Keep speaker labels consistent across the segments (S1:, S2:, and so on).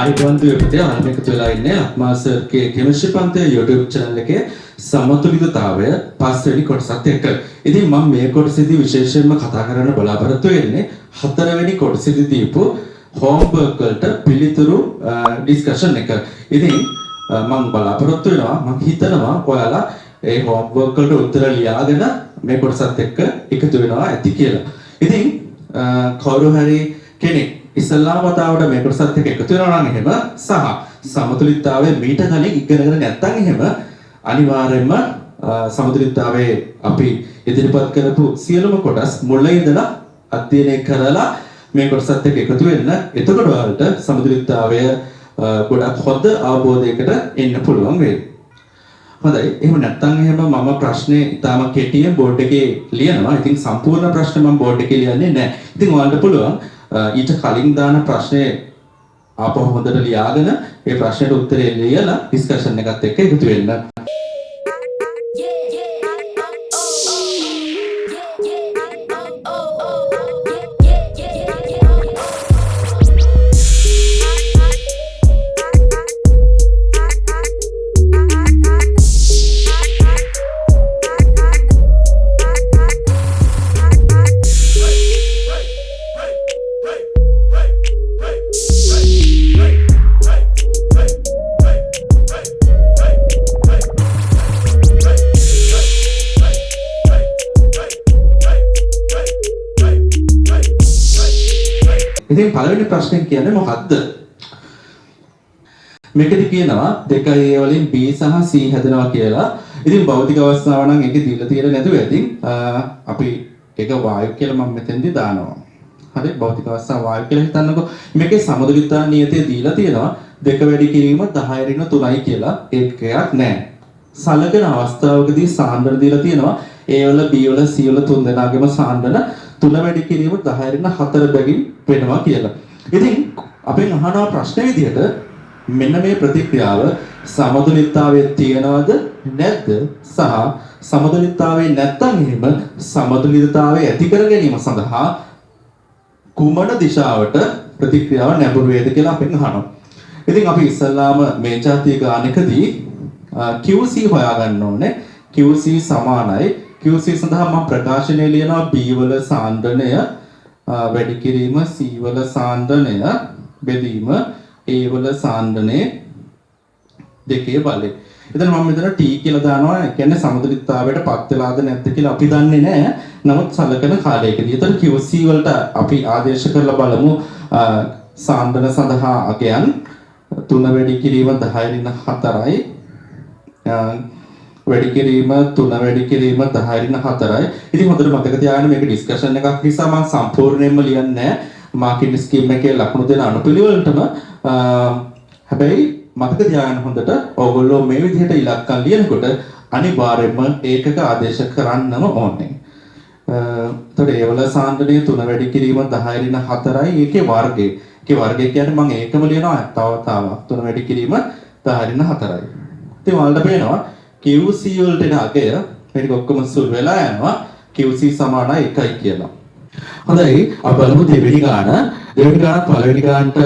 S1: අයිබන්දු එපතේ ආරම්භ එකතු වෙලා ඉන්නේ අත්මාසර්ගේ කෙමිස්ට්‍රි පන්තියේ YouTube channel එකේ සමතුලිතතාවය පස්වෙනි කොටසත් එක්ක. ඉතින් මම මේ කොටසේදී විශේෂයෙන්ම කතා කරන්න බලාපොරොත්තු වෙන්නේ හතරවෙනි කොටසේදී දීපු homework වලට පිළිතුරු discussion එක. ඉතින් මම බලාපොරොත්තු වෙනවා මම හිතනවා ඔයාලා ඒ homework වලට උත්තර ලියාගෙන මේ කොටසත් එක්ක එකතු වෙනවා ඇති කියලා. ඉතින් කවුරු හරි කෙනෙක් ඉස්ලාම වතාවට මේ කොටසත් එක්ක එකතු වෙනවා නම් එහෙම සහ සමතුලිතතාවය මීට කලින් ඉගෙනගෙන නැත්නම් එහෙම අනිවාර්යයෙන්ම සමතුලිතතාවයේ අපි ඉදිරිපත් කරපු සියලුම කොටස් මුලින් ඉඳලා අධ්‍යයනය කරලා මේ කොටසත් එක්ක එකතු වෙන්න. එතකොට ඔයාලට සමතුලිතතාවය ගොඩක් හොඳ අවබෝධයකට එන්න පුළුවන් වෙයි. හොඳයි. එහෙම නැත්නම් එහෙම මම ප්‍රශ්නේ ඉතාම කෙටියෙන් බෝඩ් එකේ ලියනවා. ඉතින් සම්පූර්ණ ප්‍රශ්න මම බෝඩ් එකේ ලියන්නේ නැහැ. ඉතින් ඔයාලට පුළුවන් ඊට කලින් දාන ප්‍රශ්නේ ආපහු හොඳට ලියාගෙන ඒ ප්‍රශ්නෙට උත්තරේ ලියලා ඩිස්කෂන් එකත් එක්ක එකතු වෙන්න. ඉතින් පළවෙනි ප්‍රශ්නේ කියන්නේ මොකද්ද? මේකෙදි කියනවා 2A වලින් B සහ C හැදෙනවා කියලා. ඉතින් භෞතික අවස්ථාව නම් ඒකේ දීලා තියෙන්නේ නැතුව ඉතින් අපි ඒක වායු කියලා මම මෙතෙන්දී දානවා. හරි භෞතික අවස්ථාව වායු කියලා හිතන්නකෝ. මේකේ සමතුලිතතා නියතය දීලා තියෙනවා 2 වැඩි කිරීම 10 ඍණ 3යි කියලා ඒකයක් නැහැ. සලකන අවස්ථාවකදී සාන්ද්‍රණ දීලා තියෙනවා A වල B වල C වල තුන් දෙනාගේම සාන්ද්‍රණ 3 වැඩි කිරීම 10 ඍණ 4 බැගින් වෙනවා කියලා. ඉතින් අපෙන් අහනවා ප්‍රශ්න විදිහට මෙන්න මේ ප්‍රතික්‍රියාව සමතුලිතතාවයේ තියනවද නැද්ද සහ සමතුලිතතාවයේ නැත්නම් එහෙම සමතුලිතතාවය ඇති කර ගැනීම සඳහා කුමන දිශාවට ප්‍රතික්‍රියාව නැඹුරු වේද කියලා අපෙන් අහනවා. ඉතින් අපි ඉස්සල්ලාම මේ જાතිය ගානකදී QC හොයාගන්න ඕනේ. QC සමානයි QC සඳහා මම ප්‍රකාශනය ලියනවා B වල සාන්ද්‍රණය වැඩි කිරීම C වල සාන්ද්‍රණය බෙදීම A වල සාන්ද්‍රණය දෙකේ බලය. එතන මම මෙතන T කියලා දානවා. ඒ කියන්නේ සමතුලිතතාවයට පත් වෙලාද නැද්ද කියලා අපි දන්නේ නැහැ. නමුත් සලකන කාලයකදී. එතන QC වලට අපි ආදේශ කරලා බලමු සාන්ද්‍රණ සඳහා අගයන් 3 වැඩි කිරීම 10 ඍණ 4යි. වැඩි කිරීම 3 වැඩි කිරීම 10 ඍණ 4යි. ඉතින් හොඳට මතක තියාගන්න මේක ඩිස්කෂන් එකක් නිසා මම සම්පූර්ණයෙන්ම ලියන්නේ නැහැ. මාකින් ස්කීම් එකේ ලකුණු දෙන අනුපිළිවෙලටම හැබැයි මතක තියාගන්න හොඳට ඕගොල්ලෝ මේ විදිහට ඉලක්කම් ලියනකොට අනිවාර්යයෙන්ම ඒකක ආදේශ කරන්නම ඕනේ. එතකොට ඒ වල සාන්ද්‍රණය 3 වැඩි කිරීම 10 ඍණ 4යි. ඒකේ වර්ගය. ඒකේ වර්ගය කියන්නේ මම ඒකම ලියනවා තවතාවක් 3 වැඩි කිරීම 10 ඍණ 4යි. ඉතින් ඔයාලට පේනවා QC වලට එන අගය මේක ඔක්කොම සුළු වෙලා යනවා QC සමානයි 1යි කියලා. හොඳයි අපි බලමු දෙවෙනි ගාන. දෙවෙනි ගාන පළවෙනි ගානට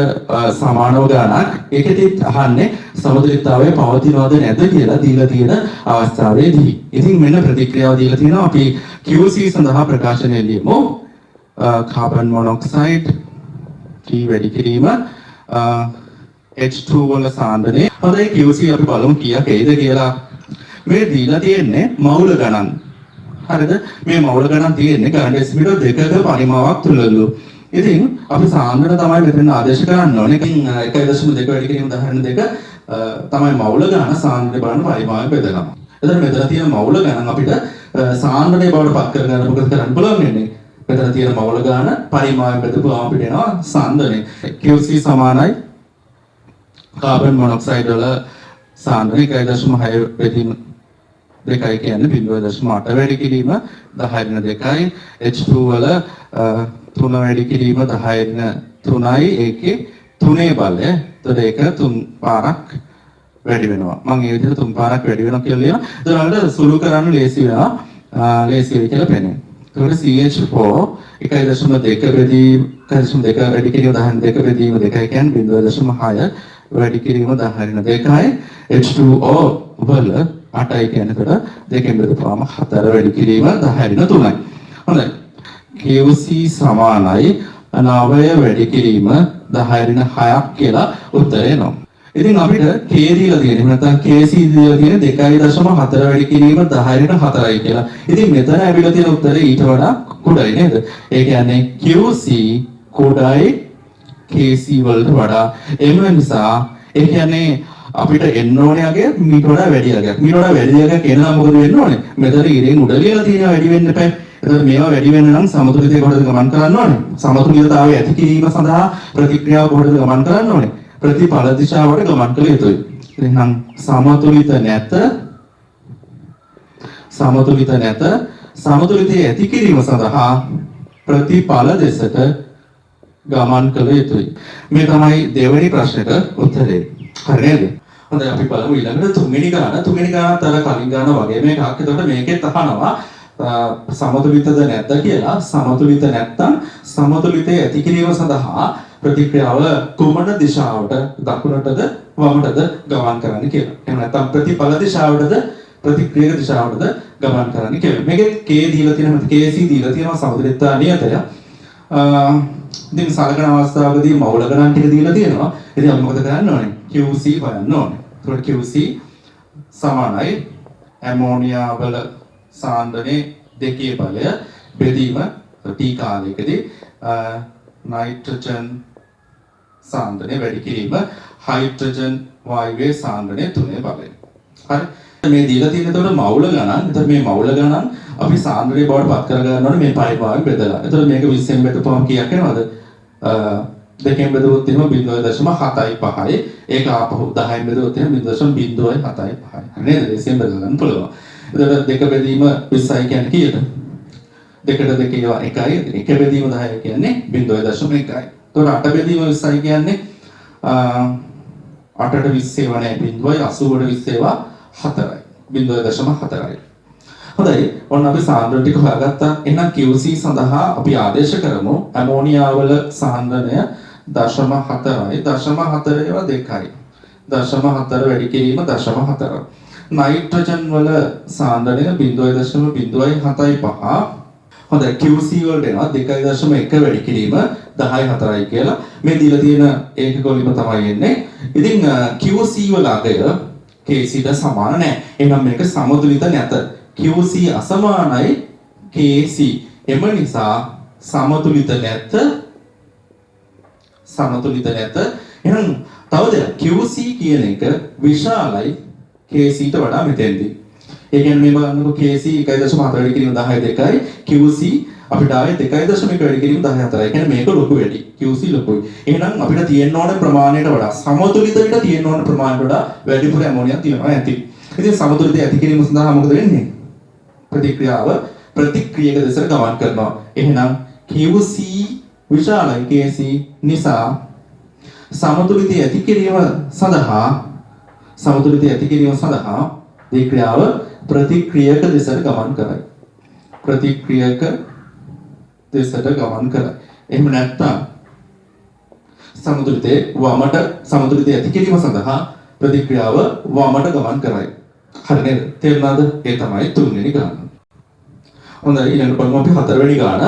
S1: සමානව ගානක්. ඒකෙදි අහන්නේ සමතුලිතතාවය පවතිනවද නැද්ද කියලා දීලා තියෙන අවස්ථාවේදී. ඉතින් මෙන්න ප්‍රතික්‍රියාව දීලා තියෙනවා. අපි QC සඳහා ප්‍රකාශනය ලියමු. කාබන් මොනොක්සයිඩ් T වැඩි කිරීම H2 වල සාන්ද්‍රණය. හොඳයි QC අපි බලමු කීයක් එයිද කියලා. මේ දීලා තියෙන්නේ මවුල ගණන්. හරිද? මේ මවුල ගණන් තියෙන්නේ ගණන් ඩෙසිමීටර් 2ක පරිමාවක් තුලලු. ඉතින් අපි සාන්ද්‍රණ තමයි මෙතන ආදේශ කරන්න ඕනේ. ඉතින් 1.2 වැඩි කිරීම 10 තමයි මවුල ගණන සාන්ද්‍රණය බලන පරිමාවෙන් බෙදනවා. එතන මෙතන තියෙන මවුල ගණන් අපිට සාන්ද්‍රණය බවට පත් කරගන්න මොකද කරන්න පුළුවන් වෙන්නේ? මෙතන තියෙන මවුල ගණන පරිමාවෙන් බෙදපුවම අපිට එනවා සාන්ද්‍රණය. QC සමානයි කාබන් මොනොක්සයිඩ් වල සාන්ද්‍රණය 1.6 බෙදීම 2යි කියන්නේ 0.8 වැඩි කිරීම 10 ඍණ 2යි. H2 වල 3 වැඩි කිරීම 10 ඍණ 3යි. ඒකේ 3 බලය. එතකොට ඒක 3 පාරක් වැඩි වෙනවා. මම මේ විදිහට 3 පාරක් වැඩි වෙනවා කියලා ලියනවා. එතකොට සුළු කරන්න ලේසි වෙනවා. ලේසි වෙයි කියලා පේනවා. CH4 1.2 බෙදීම 1.2 වැඩි කිරීම 10 බෙදීම 2 කියන්නේ 0.6 වැඩි කිරීම 10 H2O වල 8යි කියනකොට 2 බෙදපුවාම 4 වැඩි කිරීම 10 3යි. හොඳයි. QC සමානයි 9 වැඩි කිරීම 10 6ක් කියලා උත්තරේ එනවා. ඉතින් අපිට K දීලා තියෙන්නේ නැත්නම් KC දීලා තියෙන්නේ 2.4 වැඩි කිරීම 10 4යි කියලා. ඉතින් මෙතන ඇවිල්ලා තියෙන උත්තරේ ඊට වඩා කුඩායි නේද? ඒ කියන්නේ QC කුඩායි KC වලට වඩා. ඒ නිසා ඒ කියන්නේ අපිට එන්න ඕනේ අගය මීට වඩා වැඩි අගයක්. මීට වඩා වැඩි අගයක් එනවා මොකද වෙන්න ඕනේ? මෙතන ඉරෙන් උඩ ලියලා තියෙනවා වැඩි වෙන්න එපා. එතකොට මේවා වැඩි වෙන්න නම් සමතුලිතය කොහොමද ගමන් කරන්න ඕනේ? සමතුලිතතාවය ඇති කිරීම සඳහා ප්‍රතික්‍රියාව කොහොමද ගමන් කරන්න ඕනේ? ප්‍රතිඵල දිශාවට ගමන් කළ යුතුයි. එහෙනම් සමතුලිත නැත සමතුලිතයේ ඇති කිරීම සඳහා ප්‍රතිඵල දෙසට ගමන් කළ යුතුයි. මේ තමයි දෙවෙනි ප්‍රශ්නෙට උත්තරේ. හරි නේද? හොඳයි අපි බලමු ඊළඟට තුන්වෙනි ගාන. තුන්වෙනි ගානත් අර කලින් ගාන වගේ මේකක්. එතකොට මේකෙත් අහනවා සමතුලිතද නැද්ද කියලා. සමතුලිත නැත්නම් සමතුලිතයේ ඇති කිරීම සඳහා ප්‍රතික්‍රියාව කුමන දිශාවට දකුණටද වමටද ගමන් කරන්න කියලා. එහෙම නැත්නම් ප්‍රතිඵල දිශාවටද ප්‍රතික්‍රියක දිශාවටද ගමන් කරන්න කියලා. මේකේ K දීලා තියෙනවා KC දීලා තියෙනවා සමතුලිතතා නියතය. ඉතින් සලකන අවස්ථාවකදී මවුල ගණන් ටික දීලා තියෙනවා. ඉතින් අපි මොකද කරන්න ඕනේ? QC හොයන්න ඕනේ. ඒකට QC සමානයි ඇමෝනියා වල සාන්ද්‍රණයේ දෙකේ බලය බෙදීම T කාලයකදී නයිට්‍රජන් සාන්ද්‍රණය වැඩි කිරීම හයිඩ්‍රජන් වායුවේ සාන්ද්‍රණය 3 බලය. හරි. මේ දීලා තියෙන එතකොට මවුල ගණන්. එතකොට මේ මවුල ගණන් අපි සාන්ද්‍රණය බවට පත් කර ගන්න ඕනේ මේ පයි භාගයෙන් බෙදලා. එතකොට මේක 20න් බෙදපුවම කීයක් එනවද? දෙකෙන් බෙදුවොත් එහෙම 0.75යි. ඒක ආපහු 10න් බෙදුවොත් එහෙම 0.075යි. නේද? 20න් බෙදලා ගන්න පුළුවන්. එතකොට දෙක බෙදීම 20යි කියන්නේ කීයද? දෙකට දෙක ඒවා 1යි. එක බෙදීම 10 කියන්නේ 0.1යි. එතකොට 8 බෙදීම 20යි කියන්නේ 8ට 20 ඒවා නෑ 0.80ට 20 ඒවා 4යි. 0.4යි. හොඳයි. ඔන්න අපි සාන්ද්‍රණ ටික හොයාගත්තා. එහෙනම් QC සඳහා අපි ආදේශ කරමු ඇමෝනියා වල සාන්ද්‍රණය 0.4යි. 0.4 ඒවා 2යි. 0.4 වැඩි කිරීම 0.4. නයිට්‍රජන් වල සාන්ද්‍රණය 0.075. හොඳයි QC වලට එනවා 2.1 වැඩි කිරීම 10.4යි කියලා. මේ දීලා තියෙන ඒකක වලින්ම තමයි එන්නේ. ඉතින් QC වල අගය KC ට සමාන නැහැ. එහෙනම් මේක සමතුලිත නැත. QC අසමානයි KC. එම නිසා සමතුලිත නැත. එහෙනම් තව දෙයක් QC කියන එක විශාලයි KC ට වඩා මෙතෙන්දී. ඒ කියන්නේ මේ බලන්නකො KC 1.4 වැඩි කිරීම 10.2යි QC අපිට ආයේ 2.1 වැඩි කිරීම 10.4යි. ඒ කියන්නේ මේක ලොකු වැඩි. QC ලොකුයි. එහෙනම් අපිට තියෙන්න ඕන ප්‍රමාණයට වඩා සමතුලිත විට තියෙන්න ඕන ප්‍රමාණයට වඩා වැඩිපුර ඇමෝනියක් තියෙනවා ඇති. ඉතින් සමතුලිතය ඇති කිරීම සඳහා මොකද වෙන්නේ? ප්‍රතික්‍රියාව ප්‍රතික්‍රියක දෙසට ගමන් කරනවා. එහෙනම් QC විශාලයි KC නිසා සමතුලිතය ඇති කිරීම සඳහා ප්‍රතික්‍රියාව ප්‍රතික්‍රියක දෙසට ගමන් කරයි. එහෙම නැත්නම් සමතුලිතය ඇති කිරීම සඳහා ප්‍රතික්‍රියාව වමට ගමන් කරයි. හරි නේද? තේරුණාද? ඒ තමයි තුන්වෙනි ගාන. හොඳයි ඊළඟට බලමු අපි හතරවෙනි ගාන.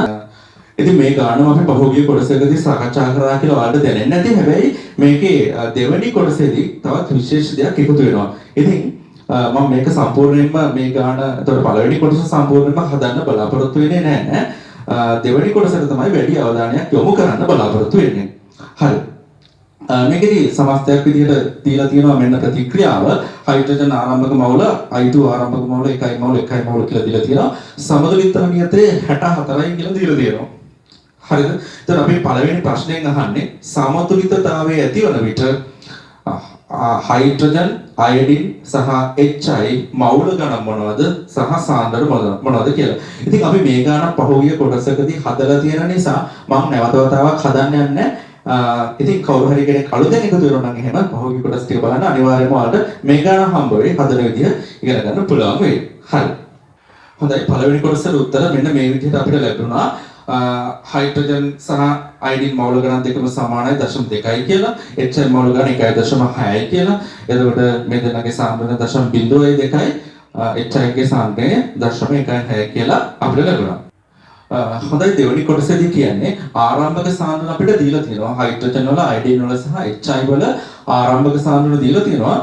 S1: ඉතින් මේ ගානම අපි පහුගිය කොටසකදී සාකච්ඡා කරා කියලා ඔයාලට දැනෙන්නේ නැති හැබැයි මේකේ දෙවෙනි කොටසේදී තවත් විශේෂ දෙයක් එකතු වෙනවා. ඉතින් මම මේක සම්පූර්ණයෙන්ම මේ ගාන එතකොට පළවෙනි කොටස සම්පූර්ණයෙන්ම හදන්න බලාපොරොත්තු වෙන්නේ නැහැ. දෙවෙනි කොටසට තමයි වැඩි අවධානයක් යොමු කරන්න බලාපොරොත්තු වෙන්නේ. හරි. මේකෙදී සමස්තයක් විදිහට දීලා තියෙනවා මෙන්න ප්‍රතික්‍රියාව හයිඩ්‍රජන් ආරම්භක මවුල I2 ආරම්භක මවුල 1යි මවුල කියලා දීලා තියෙනවා. සමතුලිතතාව නියතේ 64යි කියලා දීලා තියෙනවා. හරිද? එතකොට අපි පළවෙනි ප්‍රශ්නයෙන් අහන්නේ සමතුලිතතාවයේ ඇතිවන විට හයිඩ්‍රජන් අයඩින් සහ HI මවුල ගණන් මොනවද සහ සාන්ද්‍රණ මොනවද කියලා. ඉතින් අපි මේ ගණන් පහුගිය කොටසකදී හදලා තියෙන නිසා මම නැවත වතාවක් හදන්න යන්නේ. ඉතින් කවුරු හරි කෙනෙක් අලුතෙන් එකතු වෙනවා නම් එහෙම පහුගිය කොටස් ටික බලන්න අනිවාර්යයෙන්ම ඔයාලට මේ ගණන් හම්බ වෙයි හදන විදිය ඉගෙන ගන්න පුළුවන් වෙයි. හරි. හොඳයි පළවෙනි කොටසට උත්තර මෙන්න මේ විදිහට අපිට ලැබුණා. හයිඩ්‍රජන් සහ අයඩින් මවුල ගණන් දෙකම සමානයි 0.2යි කියලා. HCl මවුල ගණන් 1.6යි කියලා. එතකොට මේ දෙන්නගේ සාන්ද්‍රණය 0.02යි. HCl ගේ සාන්ද්‍රණය 0.16 කියලා අපිට ලැබුණා. හොඳයි දෙවෙනි කොටසේදී කියන්නේ ආරම්භක සාන්ද්‍රණ අපිට දීලා තියෙනවා. හයිඩ්‍රජන් වල අයඩින් වල සහ HCl වල ආරම්භක සාන්ද්‍රණ දීලා තියෙනවා.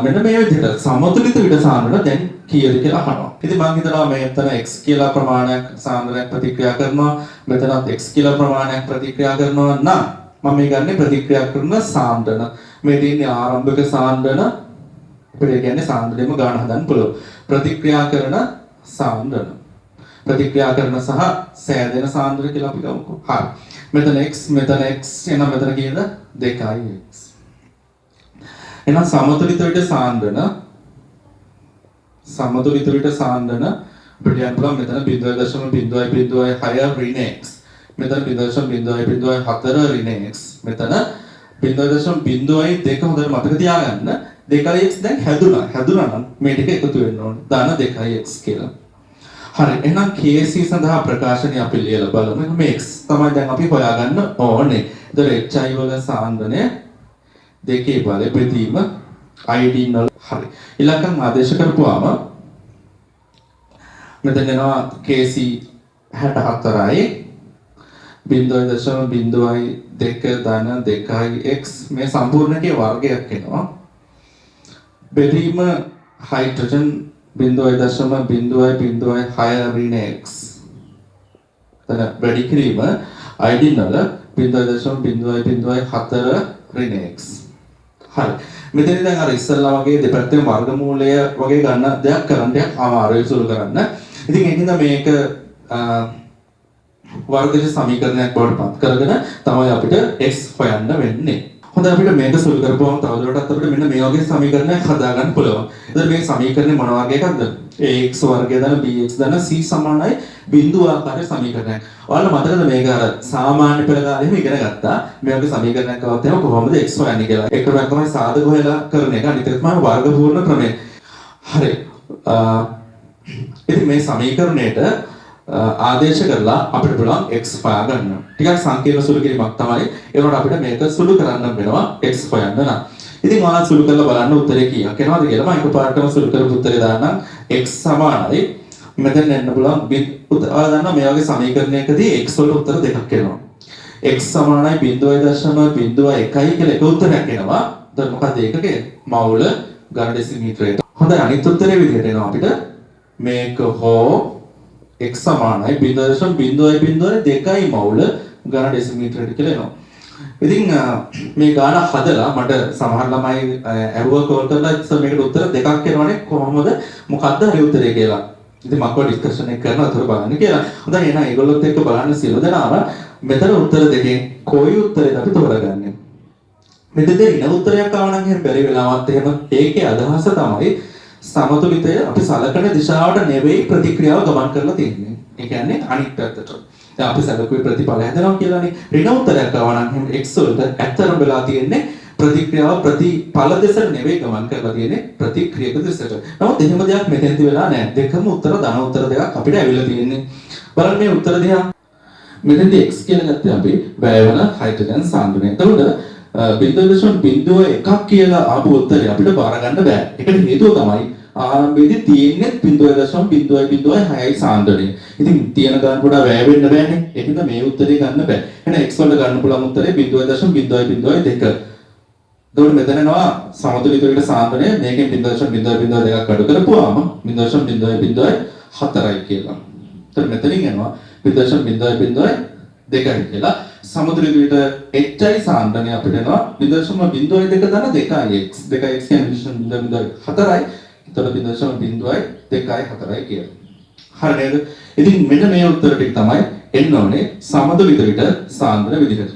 S1: මෙන්න මේ විදිහට සමතුලිත විඩ සාන්ද්‍රණ දැන් කීයද කියලා අහනවා. ඉතින් මම හිතනවා මෙතන x කියලා ප්‍රමාණයක් සාන්ද්‍රණයක් ප්‍රතික්‍රියා කරනවා. මෙතනත් x කියලා ප්‍රමාණයක් ප්‍රතික්‍රියා කරනවා නම් මම මේ ගන්නේ ප්‍රතික්‍රියා කරන සාන්ද්‍රණ. මේ තියෙන්නේ ආරම්භක සාන්ද්‍රණ. අපිට කියන්නේ සාන්ද්‍රණයම ගන්න හදන්න පුළුවන්. ප්‍රතික්‍රියා කරන සාන්ද්‍රණ. ප්‍රතික්‍රියා කරන සහ සෑදෙන සාන්ද්‍රණ කියලා අපි ගමුකෝ. හරි. මෙතන x මෙතන x එනවා මෙතන කීයද? 2x. එහෙනම් සමතුලිත විට සාන්ද්‍රණ අපිට කියන්න පුළුවන් මෙතන 0.0.06 ඍණ x මෙතන 0.0.04 ඍණ x මෙතන 0.02 හොඳට මතක තියාගන්න 2x දැන් හැදුනා නම් මේ ටික එකතු වෙන්න ඕනේ දාන 2x කියලා. හරි එහෙනම් KC සඳහා ප්‍රකාශනය අපි ලියලා බලමු. මේ x තමයි දැන් අපි හොයාගන්න ඕනේ. ඒතර HI වල සාන්ද්‍රණය දෙකේ බල බෙදීම අයඩින් වල හරි ඉලක්කම් ආදේශ කරපුවාම මෙතන එනවා KC 64යි 0.02 ධන 2x මේ සම්පූර්ණකයේ වර්ගයක් එනවා බෙදීම හයිඩ්‍රජන් 0.06 ඍණ x එතන වැඩි කිරීම අයඩින් වල 0.04 ඍණ x හරි මෙතන දැන් අර ඉස්සල්ලා වගේ දෙපැත්තේ වර්ගමූලය වගේ ගන්න දෙයක් කරන්න අමාරුයි සුළු කරන්න. ඉතින් ඒකින්ද මේක වර්ගජ සමීකරණයක් බවට පත් කරගෙන තමයි අපිට x හොයන්න වෙන්නේ. හොඳයි අපිට මේක සුළු කරපුවම තවදුරටත් අපිට මෙන්න මේ වගේ සමීකරණයක් හදාගන්න පුළුවන්. එතකොට මේ සමීකරණය මොන වගේ එකක්ද? ax වර්ගය දන bx දන c සමානයි බිඳු ආකාරයේ සමීකරණයක්. ඔයාලා මතකද මේක අර සාමාන්‍ය පෙළ කාලේ එහෙම ඉගෙන ගත්තා. මේ වගේ සමීකරණයක් આવත් එහෙම කොහොමද x හොයන්නේ කියලා. එක ක්‍රමයක් තමයි සාධක හොයලා කරන එක. අනිත් එක තමයි වර්ගපූර්ණ ක්‍රමය. හරි. ඉතින් මේ සමීකරණයට ආදේශ කරලා අපිට පුළුවන් x හොයාගන්න. ටිකක් සංකීර්ණ සුළු කිරීමක් තමයි. ඒකට අපිට මේක සුළු කරන්න වෙනවා x හොයන්න නම්. ඉතින් ඔයාලා සුළු කරලා බලන්න උත්තරේ කීයක් එනවද කියලා. මම එකපාරටම සුළු කරපු උත්තරේ දාන්නම් x සමානයි මෙතන එන්න පුළුවන් ඔයාලා දන්නවා මේ වගේ සමීකරණයකදී x වලට උත්තර දෙකක් එනවා. x සමානයි 0.01 කියලා එක උත්තරයක් එනවා. එතකොට මොකද ඒකකේ මවුල ඝන ඩෙසිමීටරයට. හොඳයි අනිත් උත්තරේ විදිහට එනවා අපිට මේක හෝ x සමානයි 0.02 මවුල ඝන ඩෙසිමීටරයට කියලා එනවා. ඉතින් මේ ගාන හදලා මට සමහර ළමයි ඇහුවා කෝල් කරලා සර් මේකට උත්තර දෙකක් එනවනේ කොහොමද මොකක්ද හරි උත්තරේ කියලා. ඉතින් මම කොහොමද ඩිස්කෂන් එක කරනවා අතර බලන්න කියලා. හොඳයි එහෙනම් ඒගොල්ලොත් එක්ක බලන්න සියලු දෙනාම මෙතන උත්තර දෙකෙන් කොයි උත්තරේද අපි තෝරගන්නේ. මෙතන ඉන උත්තරයක් ආව නම් එහෙම බැරි වෙලාවත් එහෙම ඒකේ අදහස තමයි සමතුලිතය අපි සලකන දිශාවට නෙවෙයි ප්‍රතික්‍රියාව ගමන් කරලා තියෙන්නේ. ඒ කියන්නේ අනිත් පැත්තට. දැන් අපි සැලකුවේ ප්‍රතිඵල හැදෙනවා කියලානේ. ඍණ උත්තරයක් ආව නම් එහෙම x වලට ඇත්තටම වෙලා තියෙන්නේ ප්‍රතික්‍රියාව ප්‍රතිඵල දෙසට නෙවෙයි ගමන් කරලා තියෙන්නේ ප්‍රතික්‍රියක දෙසට. නමුත් එහෙම දෙයක් මෙතෙන්දි වෙලා නැහැ. දෙකම උත්තර ධන උත්තර දෙකක් අපිට ඇවිල්ලා තියෙන්නේ. බලන්න මේ උත්තර දිහා. මෙතෙන්දි x කියලා ගත්තේ අපි වැයවන හයිඩ්‍රජන් සාන්ද්‍රණය. එතකොට 0.01 කියලා ආපු උත්තරේ අපිට බාර ගන්න බෑ. ඒකට හේතුව තමයි ආරම්භයේදී තියෙන්නේ 0.06යි සාන්ද්‍රණය. ඉතින් තියෙන ගාන පොඩ වැය වෙන්න බෑනේ. ඒකද මේ උත්තරේ ගන්න බෑ. එහෙනම් x වලට ගන්න පුළුවන් උත්තරේ 0.02. එතකොට මෙතන එනවා සමතුලිත විට සාන්ද්‍රණය මේකෙන් 0.02ක් අඩු කරපුවාම 0.04යි කියලා. එතකොට මෙතනින් එනවා 0.02 කියලා සමතුලිත විට HI සාන්ද්‍රණය අපිට එනවා 0.02 දන 2x. 2x කියන්නේ 0.04යි. එතකොට 0.02යි කියලා. හරි නේද? ඉතින් මෙන්න මේ උත්තර ටික තමයි එන්න ඕනේ සමතුලිත විට සාන්ද්‍රණ විදිහට.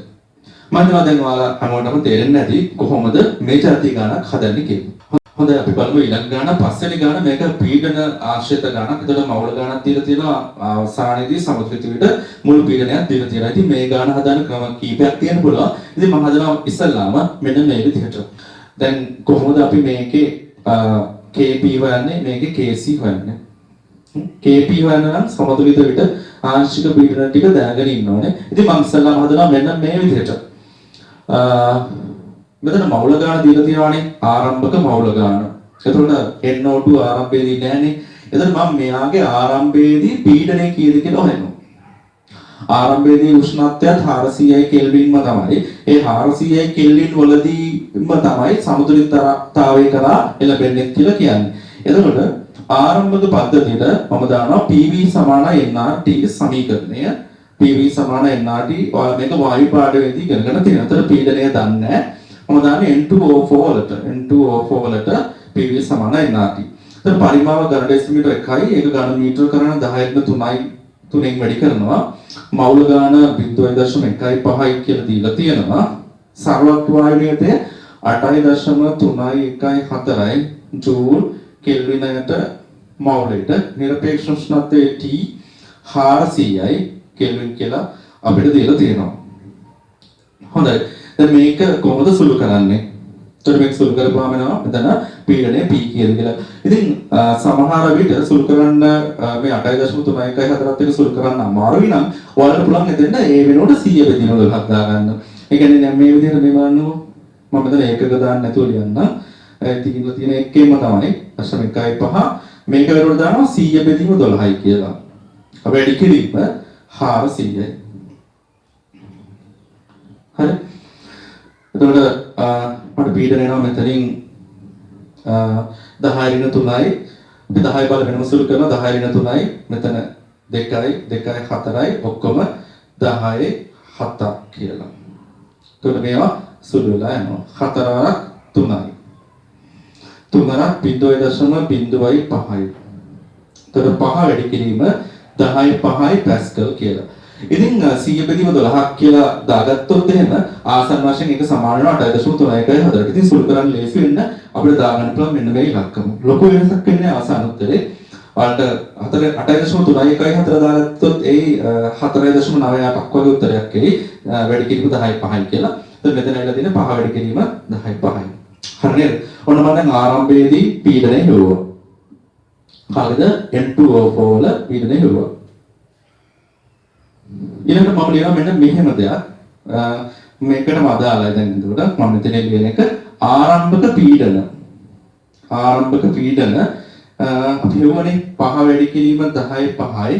S1: මම හිතනවා දැන් ඔයාලා හැමෝටම තේරෙන්නේ නැති කොහොමද මේ ಜಾති ගණක් හදන්නේ කියලා. හොඳයි අපි බලමු ඊළඟ ගාන පස්වෙනි ගාන මේක පීඩන ආශ්‍රිත ගානක්. එතකොට මවුල ගානක් දීලා තියෙනවා අවසානයේදී සමතුලිත විට මුළු පීඩනයක් දීලා තියෙනවා. ඉතින් මේ ගාන හදාන ක්‍රම කීපයක් තියෙන්න පුළුවන්. ඉතින් මම හදනවා ඉස්සල්ලාම මෙන්න මේ විදිහට. දැන් කොහොමද අපි මේකේ KP හොයන්නේ මේකේ KC හොයන්නේ. KP හොයන්න නම් සමතුලිත විට ආංශික පීඩන ටික දැනගෙන ඉන්න ඕනේ. ඉතින් මම ඉස්සල්ලාම හදනවා මෙන්න මේ විදිහට. මෙතන මවුල ගාන දීලා තියෙනවානේ ආරම්භක මවුල ගාන. එතකොට NO2 ආරම්භයේදී නැහැනේ. එතකොට මම මෙයාගේ ආරම්භයේදී පීඩනය කීයද කියලා හොයනවා. ආරම්භයේදී උෂ්ණත්වයත් 400යි කෙල්වින්ම තමයි. ඒ 400යි කෙල්වින් වලදීම තමයි සමතුලිතතාවය කරා එළඹෙන්නේ කියලා කියන්නේ. එතකොට ආරම්භක පද්ධතියට මම දානවා PV සමාන nRT සමීකරණය. PV සමාන nRT මේක වායු පාඩුවේදී ඉගෙනගෙන තියෙනවා. අතර පීඩනය දන්නේ නැහැ. මම දාන්නේ N2O4 වලට. N2O4 වලට PV සමාන nRT. එතන පරිමාව ඝන ඩෙසිමීටර් 1යි. ඒක ඝන මීටර කරන 10/3යි 3න් වැඩි කරනවා. මවුල ගාන 0.15යි කියලා දීලා තියෙනවා. සරලත්ව වායු නියතය 8.314යි ජූල් කෙල්විනයට මවුලට නිරපේක්ෂ උෂ්ණත්වය T 400යි කෙල්වින් කියලා අපිට දීලා තියෙනවා. හොඳයි. දැන් මේක කොහොමද සුළු කරන්නේ? එතකොට මේක සුළු කරපුවාම එනවා මෙතන පීඩනය P කියලා. ඉතින් සමහර විට සුළු කරන්න මේ 8.314ත් එක සුළු කරන්න අමාරුයි නම් ඔයාලට පුළුවන් මෙතෙන්ට ඒ වෙනුවට 100 බෙදීම 12ක් දාගන්න. ඒ කියන්නේ දැන් මේ විදිහට මේ බලන්නකො. මම මෙතන ඒකක දාන්න නැතුව ලියන්න. තියෙන එකේම තමයි 0.15 මේක වෙනුවට දානවා 100 බෙදීම 12යි කියලා. අපි වැඩි කිරීම 400යි. හරි. එතකොට මට පීඩන එනවා මෙතනින් 10 ඍණ 3යි අපි 10 බල වෙනම සුළු කරනවා 10 ඍණ 3යි මෙතන 2යි 2යි 4යි ඔක්කොම 10යි 7ක් කියලා. එතකොට මේවා සුළු වෙලා යනවා 4ක් 3යි 3ක් 0.05යි. එතකොට 5 වැඩි කිරීම 10යි 5යි පැස්කල් කියලා. ඉතින් 100 බෙදීම 12ක් කියලා දාගත්තොත් එහෙම ආසන්න වශයෙන් ඒක සමාන වෙනවා 8.314ට. ඉතින් සුළු කරන්න ලේසි වෙන්න අපිට දාගන්න පුළුවන් මෙන්න මේ ඉලක්කම. ලොකු වෙනසක් වෙන්නේ ආසන්න උත්තරේ. ඔයාලට 8.314 දාගත්තොත් ඒ 4.98ක් වගේ උත්තරයක් එයි. වැඩි කිරීම 10යි 5යි කියලා. එතකොට මෙතන ඇවිල්ලා තියෙන 5 වැඩි කිරීම 10යි 5යි. හරි නේද? ඔන්න මම දැන් ආරම්භයේදී පීඩනය හෙව්වා. කාගෙද N2O4 වල පීඩනය හෙව්වා. ඊළඟට මම ලියනවා මෙන්න මෙහෙම දෙයක්. මේකටම අදාළයි දැන් එතකොට මම මෙතන ලියන එක ආරම්භක පීඩන. ආරම්භක පීඩන අපි හෙව්වනේ 5 වැඩි කිරීම 10යි 5යි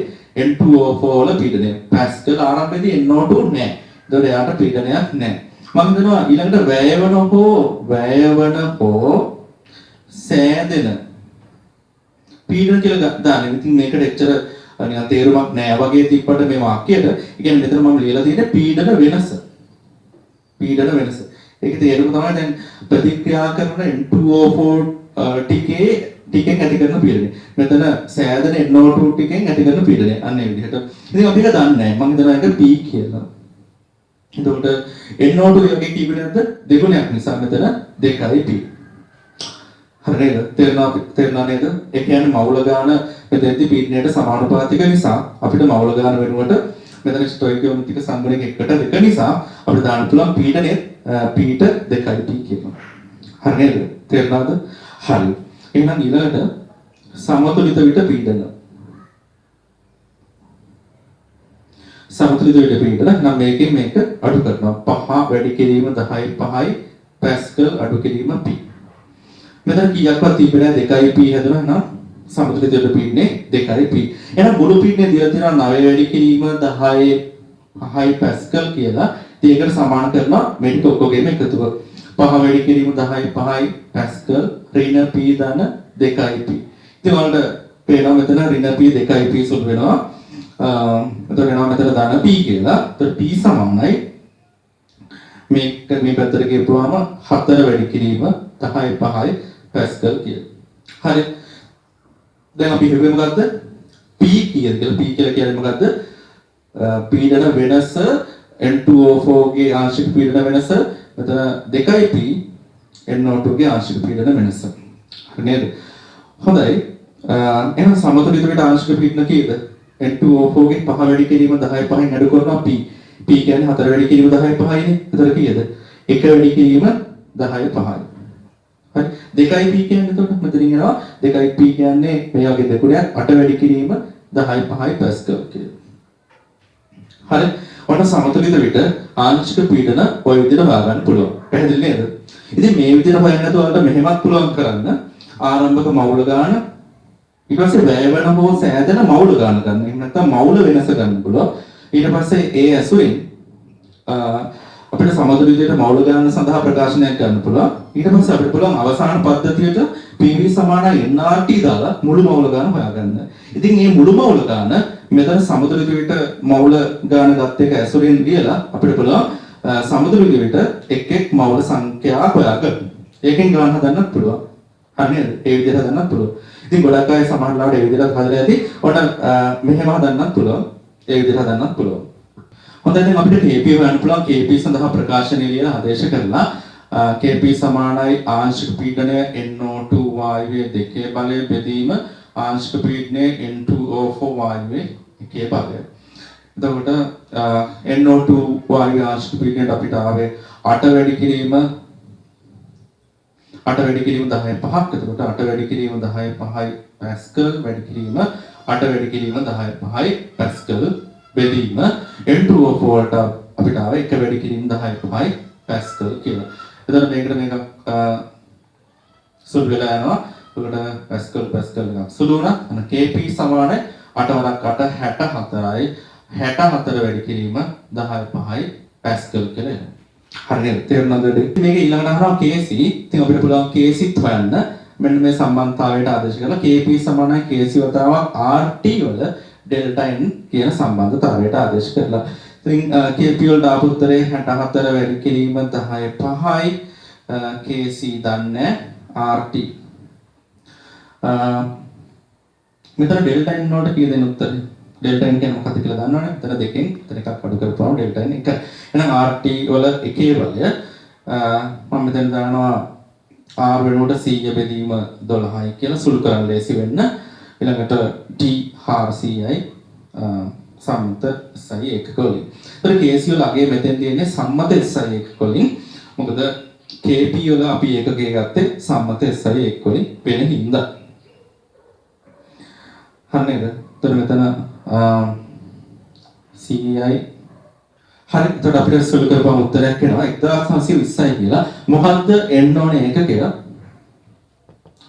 S1: N2O4 වල පීඩනය. පැස්කල් ආරම්භයේදී NO2 නැහැ. ඒතකොට එයාට පීඩනයක් නැහැ. මම හිතනවා ඊළඟට වැයවන හෝ සෑදෙන පීඩන කියලා දාන්නේ. ඉතින් මේකට එච්චර නිකන් තේරුමක් නෑ වගේ තිබ්බට මේ වාක්‍යයට. ඒ කියන්නේ මෙතන මම ලියලා තියෙන්නේ පීඩන වෙනස. පීඩන වෙනස. ඒකේ තේරුම තමයි දැන් ප්‍රතික්‍රියා කරන N2O4 ටිකෙන් ඇති කරන පීඩනය. මෙතන සෑදෙන NO2 ටිකෙන් ඇති කරන පීඩනය. අන්න ඒ විදිහට. ඉතින් අපි ඒක දන්නේ නෑ. මම හිතනවා ඒක P කියලා. එතකොට NO2 එකේ කීපයක්ද? දෙගුණයක් නිසා මෙතන 2යි P. හරිද? තේරුණා නේද? ඒ කියන්නේ මවුල ගාන මෙතෙන්දී පීඩනයට සමානුපාතික නිසා අපිට මවුල ගාන වෙනුවට මෙතන ස්ටොයිකියෝමෙට්‍රික සංගණක 1ට 2 නිසා අපිට දාන්න පුළුවන් පීඩනය P-ට 2යි P කියනවා. හරි නේද? තේරුණාද? හරි. එහෙනම් ඊළඟට සමතුලිත විට පීඩන. සමතුලිත විට පීඩන නම් මේකෙන් මේක අඩු කරනවා. 5 වැඩි කිරීම 10යි 5යි පැස්කල් අඩු කිරීම P. මෙතන කීයක්වත් තිබෙන්නේ නැහැ 2යි P හැදුනා නම් සමතුලිත විට පීඩනේ 2යි P. එහෙනම් මුළු පීඩනේ දීලා තියෙනවා 9 වැඩි කිරීම 10යි 5යි පැස්කල් කියලා. ඉතින් ඒකට සමාන කරනවා මේ ටික ඔක්කොගේම එකතුව. 5 වැඩි කිරීම 10යි 5යි පැස්කල් ඍණ P දාන 2යි P. ඉතින් ඔයාලට පේනවා මෙතන ඍණ P 2යි P සුළු වෙනවා. එතකොට එනවා මෙතන දාන P කියලා. එතකොට P සමානයි මේ පැත්තට ගියපුවාම 4 වැඩි කිරීම 10යි 5යි පැස්කල් කියලා. හරි. දැන් අපි හිතුවේ මොකද්ද? P කීයද කියලා. P කියලා කියන්නේ මොකද්ද? පීඩන වෙනස N2O4 ගේ ආංශික පීඩන වෙනස මෙතන 2යි P NO2 ගේ ආංශික පීඩන වෙනස. හරි නේද? හොඳයි. එහෙනම් සමතුලිත විට ආංශික පීඩන කීයද? N2O4 ගේ 5 වැඩි කිරීම 10යි 5න් අඩු කරනවා P. P කියන්නේ 4 වැඩි කිරීම 10යි 5යිනේ. එතකොට කීයද? 1 වැඩි කිරීම 10යි 5යි. හරි. 2p කියන්නේ එතකොට මෙතනින් එනවා 2p කියන්නේ මේ වගේ දෙකුණයක් 8 වැඩි කිරීම 10 5 පැස්කල් කියලා. හරි. ඔන්න සමතුලිත විට ආංශික පීඩන ඔය විදිහට හොයාගන්න පුළුවන්. පැහැදිලි නේද? ඉතින් මේ විදිහට හොයන්න නැතුව ඔයාලට මෙහෙමත් පුළුවන් කරන්න ආරම්භක මවුල ගාන ඊට පස්සේ වැය වෙන හෝ සෑදෙන මවුල ගාන ගන්න. එහෙම නැත්නම් මවුල වෙනස ගන්න පුළුවන්. ඊට පස්සේ ඒ ඇසුරින් අපිට සමතුලිතයට මවුල ගාන සඳහා ප්‍රකාශනයක් ගන්න පුළුවන්. ඊට පස්සේ අපිට පුළුවන් අවසාන පද්ධතියට PV සමානයි NRT දාලා මුළු මවුල ගාන හොයාගන්න. ඉතින් මේ මුළු මවුල ගාන මෙතන සමතුලිතයට මවුල ගාන ගත්ත එක ඇසුරින් ලියලා අපිට පුළුවන් සමතුලිතයට එක් මවුල සංඛ්‍යා හොයාගන්න. ඒකෙන් ගාන හදන්නත් පුළුවන්. හරිද? ඒ විදිහට හදන්නත් පුළුවන්. ඉතින් ගොඩක් අය සමහරවිට ඒ විදිහට හදලා ඇති. ඔන්න මෙහෙම හදන්නත් පුළුවන්. ඒ විදිහට හදන්නත් පුළුවන්. හොඳයි දැන් අපිට KP හොයන්න පුළුවන්. KP සඳහා ප්‍රකාශනය ලියලා ආදේශ කරලා KP සමානයි ආංශික පීඩනය NO2 වායුවේ දෙකේ බලය බෙදීම ආංශික පීඩනය N2O4 වායුවේ එකේ බලය. එතකොට NO2 වායුවේ ආංශික පීඩනයට අපිට ආවේ 8 වැඩි කිරීම 10 5ක්. එතකොට 8 වැඩි කිරීම 10 5යි පැස්කල් වැඩි කිරීම 8 වැඩි කිරීම 10 5යි පැස්කල් බෙදීම N2O4 ට අපිට ආවේ 1 වැඩි කිරීම 10 5යි පැස්කල් කියලා. එතකොට මේකට මේක සුළු වෙලා යනවා. එතකොට පැස්කල් එකක් සුළු වුණා. අන්න KP සමාන 8 වරක් 8 64යි 64 වැඩි කිරීම 10 5යි පැස්කල් කියලා එනවා. හරියට තේරුණාද? මේක ඊළඟට අහනවා KC. ඉතින් අපිට පුළුවන් KC හොයන්න. මෙන්න මේ සම්බන්ධතාවයට ආදේශ කරලා KP සමානයි KC වතාවක් RT වල ඩෙල්ටා n කියන සම්බන්ධතාවයට ආදේශ කරලා. ඉතින් KP වලට ආපු උත්තරේ 64 වැඩි කිරීම 10 5යි KC දන්නේ RT. මෙතන ඩෙල්ටා n වලට කී දෙන උත්තරේ? ඩෙල්ටා n කියන්නේ මොකක්ද කියලා දන්නවනේ. මෙතන දෙකෙන් එකක් අඩු කරපුවාම ඩෙල්ටා n 1. එහෙනම් RT වල එකේ බලය මම මෙතන දානවා R වෙනුවට 100 බෙදීම 12යි කියලා සුළු කරන්න ලේසි වෙන්න. ඊළඟට T හාර 100යි සම්මත SI එකක වලින්. ඒතර KC වල අගේ මෙතෙන් තියෙන්නේ සම්මත SI එකක වලින්. මොකද KP වල අපි ඒකකේ ගත්තේ සම්මත SI එකක වලින් වෙන හින්දා. හරිද? ඒතර මෙතන CI හරි. එතකොට අපිට සුළු කරපුවම උත්තරයක් එනවා 1920යි කියලා. මොකද්ද එන්න ඕනේ ඒක කියලා?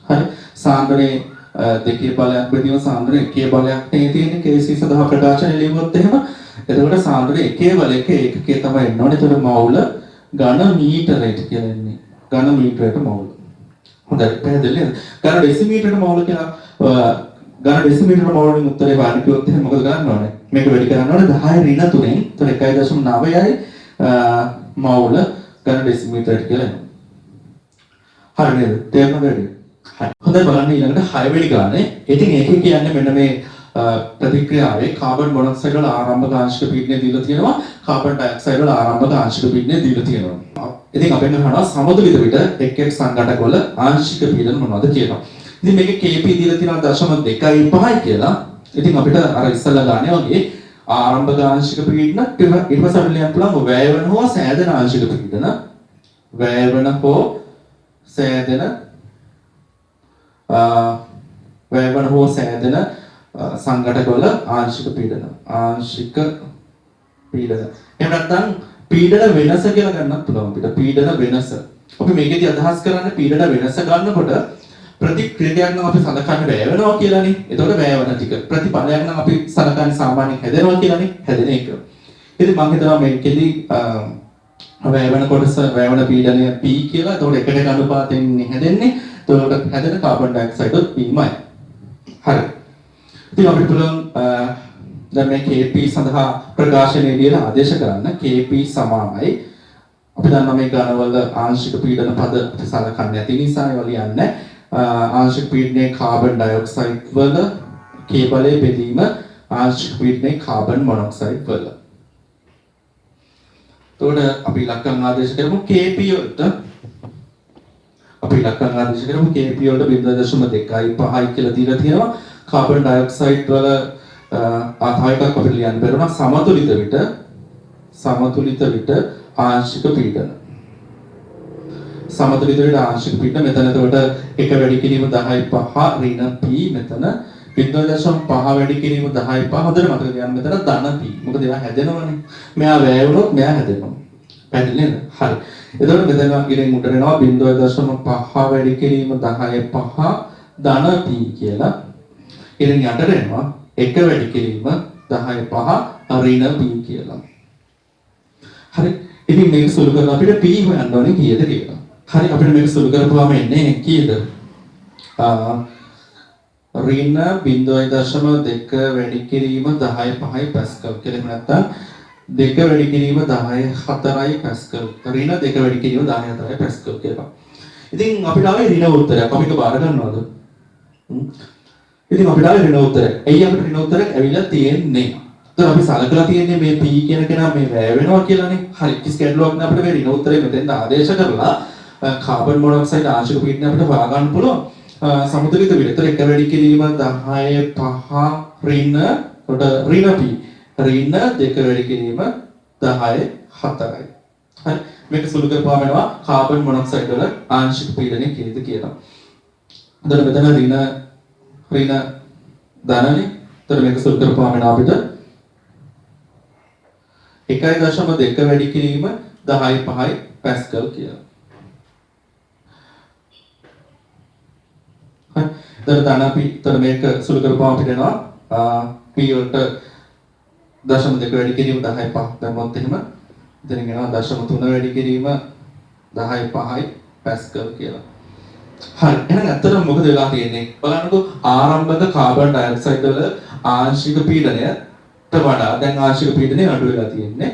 S1: හරි. සාන්ද්‍රණයේ දෙකේ බලයක් බෙදීම සාන්ද්‍රණයේ එකේ බලයක් නේ තියෙන්නේ KC සඳහා ප්‍රකාශනය ලියුවොත් එහෙම. එතකොට සාන්ද්‍රණයේ එකේ බලයක ඒකකේ තමයි එන්න ඕනේ. එතකොට මවුල ඝන මීටරයට කියලා එන්නේ. ඝන මීටරයට මවුල. හොඳයි පැහැදිලි නේද? ඝන ඩෙසිමීටරයට මවුල කියලා ඝන ඩෙසිමීටර මවුලින් උත්තරේ වාරි කිව්වොත් එහෙනම් මොකද ගන්න ඕනේ? මේක වැඩි කරන්න ඕනේ 10 ඍණ 3ෙන්. එතකොට 1.9යි මවුල ඝන ඩෙසිමීටරයට කියලා එනවා. හරි නේද? තේරුණාද? හරි. හොඳයි බලන්න ඊළඟට 6 වෙනි ගානේ. ඉතින් ඒකේ කියන්නේ මෙන්න මේ ප්‍රතික්‍රියාවේ කාබන් මොනොක්සයිඩ් වල ආරම්භක ආංශික පීඩනය දීලා තියෙනවා. කාබන් ඩයොක්සයිඩ් වල ආරම්භක ආංශික පීඩනය දීලා තියෙනවා. ඉතින් අපෙන් අහනවා සමතුලිත විට එක් සංඝටක වල ආංශික පීඩන මොනවද කියලා. ඉතින් මේකේ KP දීලා තියෙනවා 0.25 කියලා. ඉතින් අපිට අර ඉස්සල්ලා ගානේ වගේ ආරම්භක ආංශික පීඩන ඊට පස්සේ අපිට ලියන්න පුළුවන් වැය වෙන හෝ සෑදෙන ආංශික පීඩන. වැය වෙන හෝ සෑදෙන වැයවන හෝ සෑදෙන සංඝටකවල ආංශික පීඩන. එහෙම නැත්නම් පීඩන වෙනස කියලා ගන්නත් පුළුවන් අපිට. පීඩන වෙනස. අපි මේකෙදි අදහස් කරන්නේ පීඩන වෙනස ගන්නකොට ප්‍රතික්‍රියාවක් නම් අපි සලකන්නේ වැයවනවා කියලානේ. එතකොට වැයවන ටික. ප්‍රතිඵලයක් නම් අපි සලකන්නේ සාමාන්‍යයෙන් හැදෙනවා කියලානේ. හැදෙන එක. ඉතින් මම හිතනවා මේකෙදි වැයවන කොටස වැයවන පීඩනය P කියලා. එතකොට එකට අනුපාතයෙන් හැදෙන්නේ. එතකොට හැදෙන කාබන් ඩයොක්සයිඩ් උත් Pමයි. හරි. ඉතින් අපිට පුළුවන් දැන් මේ KP සඳහා ප්‍රකාශනය ලියලා ආදේශ කරන්න KP සමානයි. අපි දන්නවා මේ ඝනවල ආංශික පීඩන පද සලකන්නේ නැති නිසා ඒවා ලියන්නේ. ආංශික පීඩනයේ කාබන් ඩයොක්සයිඩ් වල K බලය බෙදීම ආංශික පීඩනයේ කාබන් මොනොක්සයිඩ් වල. එතකොට අපි ඉලක්කම් ආදේශ කරමු KP වලට අපි ඉලක්කම් ආදේශ කරමු KP වලට 0.25 කියලා දීලා තියෙනවා. කාබන් ඩයොක්සයිඩ් වල ආතයකක් අපිට ලියන්න බැරුණා සමතුලිත විට ආංශික පීඩන. සමතුලිත වෙන ආංශික පීඩන මෙතන එතකොට 1 වැඩි කිරීම 10.5 ඍණ p මෙතන 0.5 වැඩි කිරීම 10.5 හොඳට මතක තියාගන්න මෙතන ධන p. මොකද ඒවා හැදෙනවනේ. මෙයා වැය වුණොත් මෙයා හැදෙනවා. පැහැදිලි නේද? හරි. එතකොට මෙතන ඉතින් උඩට එනවා 0.5 වැඩි කිරීම 10.5 ධන p කියලා. ඉතින් යටට එනවා 1 වැඩි කිරීම 10.5 ඍණ p කියලා. හරි. ඉතින් මේක සුළු කරලා අපිට p හොයන්න ඕනේ කීයද කියලා. හරි අපිට මේක සුළු කරපුවාම එන්නේ කීයද? ඍණ 0.2 වැඩි කිරීම 10.5 පැස්කල් කියලා. නැත්නම් 2 වැඩි කිරීම 14යි පැස්කල්. ඍණ 2 වැඩි කිරීම 14යි පැස්කල් කියලා. ඉතින් අපිට ආවේ ඍණ උත්තරයක්. අපි ඒක බාර ගන්නවද? ඉතින් අපිට ආවේ ඍණ උත්තරයක්. එයි අපිට ර්ණ උත්තරයක් ඇවිල්ලා තියෙන්නේ. දැන් අපි සලකලා තියෙන්නේ මේ p කියන කෙනා මේ වැය වෙනවා කියලානේ. හරි. කිසි ගැටලුවක් නැහැ අපිට මේ ර්ණ උත්තරේ මෙතෙන්ද ආදේශ කරලා කාබන් මොනොක්සයිඩ් ආංශික පීඩනය අපිට හොයා ගන්න පුළුවන්. සමුද්‍රිත විතර 1 වැඩි කිරීම 10.5 ඍණ කොට ඍණ p. ඍණ 2 වැඩි කිරීම 10.4යි. හරි. මේක සුළු කරපුවාම එනවා කාබන් මොනොක්සයිඩ් වල ආංශික පීඩනය කීයද කියලා. එතකොට මෙතන ඍණ ධනනේ. එතකොට මේක සුළු කරපුවාම එනවා අපිට 1.2 වැඩි කිරීම 10.5යි පැස්කල් කියලා. හරි. එතකොට ධන p. එතකොට මේක සුළු කරපුවාම අපිට එනවා p වලට 0.2 වැඩි කිරීම 10.5 දැම්මොත් එහෙම එතනින් එනවා 0.3 වැඩි කිරීම 10.5යි පැස්කල් කියලා. හරි. එහෙනම් ඇත්තටම මොකද වෙලා තියෙන්නේ? බලන්නකෝ ආරම්භක කාබන් ඩයොක්සයිඩ් වල ආංශික පීඩනයට වඩා දැන් ආංශික පීඩනය අඩු වෙලා තියෙන්නේ.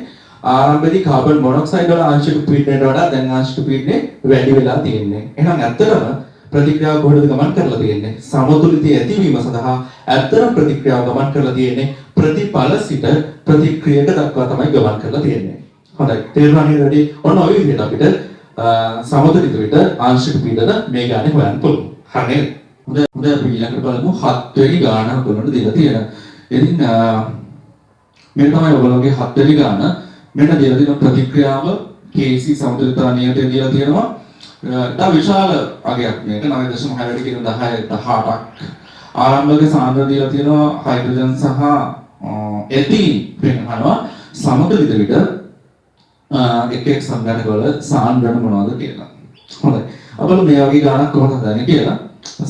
S1: ආරම්භයේදී කාබන් මොනොක්සයිඩ් වල ආංශික පීඩනයට වඩා දැන් ආංශික පීඩනය වැඩි වෙලා තියෙන්නේ. එහෙනම් ඇත්තටම ප්‍රතික්‍රියාව කොහොමද ගමන් කරලා තියෙන්නේ? සමතුලිතය ඇතිවීම සඳහා ඇත්තටම ප්‍රතික්‍රියාව ගමන් කරලා තියෙන්නේ ප්‍රතිඵල සිට ප්‍රතික්‍රියක දක්වා තමයි ගමන් කරලා තියෙන්නේ. හොඳයි. තේරුණා නේද? වැඩි ඔන්න ඔය විදිහට අපිට සමතුලිත විට ආංශික පීඩන මේ ගානේ හොයන්න පුළුවන්. හරි නේද? හොඳයි අපි ඊළඟට බලමු 7 වෙනි ගාන කොහොමද දීලා තියෙන්නේ. ඉතින් මෙන්න තමයි ඔයගොල්ලෝගේ 7 වෙනි ගාන. මෙන්න දීලා තියෙන ප්‍රතික්‍රියාව KC සමතුලිතතා නියතය දීලා තියෙනවා. තා විශාල අගයක් මේක 9.6 වැඩි කියන 10 18ක්. ආරම්භක සාන්ද්‍රණය දීලා තියෙනවා හයිඩ්‍රජන් සහ එතීන් වෙනවා සමතුලිත විට එක සංගණක වල සාන්ද්‍රණ මොනවද කියලා. හොඳයි. අපල මේ වගේ ගානක් කොහොමද හදන්නේ කියලා.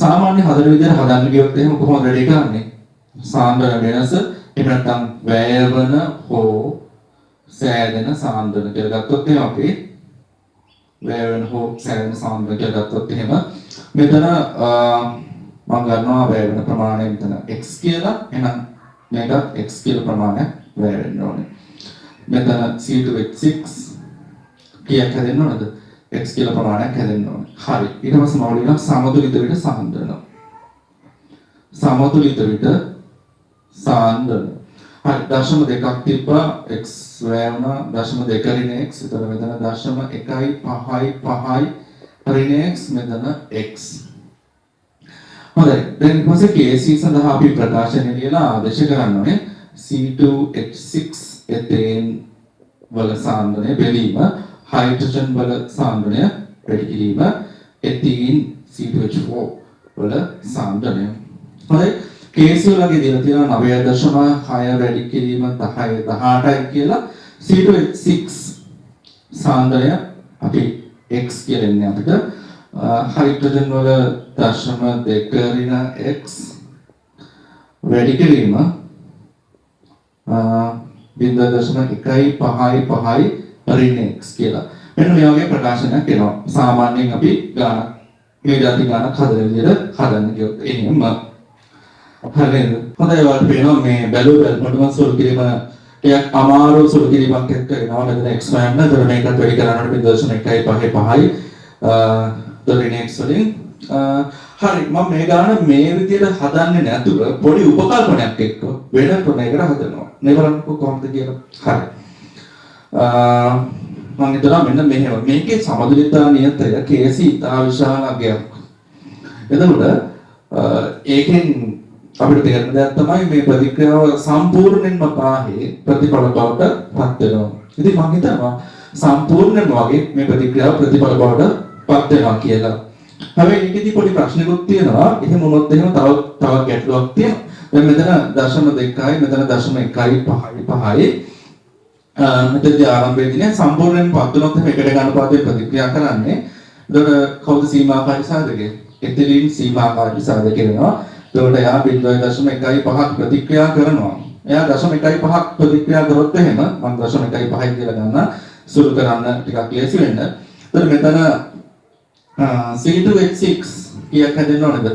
S1: සාමාන්‍ය හදන විදිහට හදන්න ගියොත් එහෙම කොහොමද වැඩි කරන්නේ? සාන්ද්‍රණ වෙනස එහෙම නැත්නම් වැයවන හෝ සෑදෙන සාන්ද්‍රණ කියලා ගත්තොත් එහෙම අපි වැයවන හෝ සෑදෙන සාන්ද්‍රණ කියලා ගත්තොත් එහෙම මෙතන මම ගන්නවා වැයවන ප්‍රමාණය මෙතන x කියලා. එහෙනම් මේකත් x කියලා ප්‍රමාණයක් වැය වෙන්න ඕනේ. මෙතන C2H6 කීයක් හැදෙන්න ඕනද? x කියලා ප්‍රමාණයක් හැදෙන්න ඕනේ. හරි. ඊට පස්සේ මම ලියනවා සමතුලිත විට සාන්ද්‍රණ. සමතුලිත විට සාන්ද්‍රණ. හරි. 0.2ක් තිබ්බා x වැය වුණා 0.2 ඍණ x. එතකොට මෙතන 0.155යි ඍණ x මෙතන x. හොඳයි. දැන් ඊට පස්සේ KC සඳහා අපි ප්‍රකාශනය ලියලා ආදේශ කරන්න ඕනේ. C2H6 එතේන් වල සාන්ද්‍රණය බෙදීම හයිඩ්‍රජන් වල සාන්ද්‍රණය වැඩි කිරීම එතීන් C2H4 වල සාන්ද්‍රණය. හරි. KC වලගේ දීලා තියෙනවා 9.6 වැඩි කිරීම 10.18යි කියලා. C2H6 සාන්ද්‍රණය අපි x කියලා එන්නේ අපිට. හයිඩ්‍රජන් වල 0.2 ඍණ x වැඩි කිරීම 0.155යි ඍණ x කියලා. මෙන්න මේ වගේ ප්‍රකාශනයක් එනවා. සාමාන්‍යයෙන් අපි ගාන මේ જાති ගානක් හදන විදිහට හදන්න ගියොත් එහෙම. හරිද? හොඳයි ඔයාලට පේනවා මේ බැලුවම සුළු කිරීම ටිකක් අමාරු සුළු කිරීමක් එක්ක එනවා. මෙතන x හොයන්න. ඒතර මේකත් වැඩි කරනකොට 0.155යි ඍණ x වලින් හරි මම මේ ගාන මේ විදිහට හදන්නේ නැතුව පොඩි උපකල්පනයක් එක්ක වෙන ක්‍රමයකට හදනවා. මේ බලන්නකො කොහොමද කියලා. හරි. මම හිතනවා මෙන්න මෙහෙම. මේකේ සමතුලිතතා නියතය KC ඉතා විශාල අගයක්. එතකොට ඒකෙන් අපිට තේරෙන දෙයක් තමයි මේ ප්‍රතික්‍රියාව සම්පූර්ණයෙන්ම පාහේ ප්‍රතිඵල බවට පත් වෙනවා. ඉතින් මම හිතනවා සම්පූර්ණයෙන්ම වගේ මේ ප්‍රතික්‍රියාව ප්‍රතිඵල බවට පත් වෙනවා කියලා. හැබැයි ඒකෙදි පොඩි ප්‍රශ්නකුත් තියෙනවා. එහෙම වුණොත් එහෙම තව ගැටලුවක් තියෙනවා. දැන් මෙතන 0.2යි මෙතන 0.155යි මෙතනදී ආරම්භයේදී සම්පූර්ණයෙන් පත් වුණොත් එහෙම එකට ගන්න පාදයෙන් ප්‍රතික්‍රියා කරන්නේ. එතකොට කවුද සීමාකාරී සාධකය? එතිලින් සීමාකාරී සාධකය වෙනවා. එතකොට එයා 0.1ක් ප්‍රතික්‍රියා කරනවා. එයා 0.1ක් ප්‍රතික්‍රියා කරොත් එහෙම මම 0.1යි කියලා ගන්න සුළු කරන්න ටිකක් ලේසි වෙන්න. එතකොට මෙතන C2H6 කීයක් හැදෙන්න ඕනේද?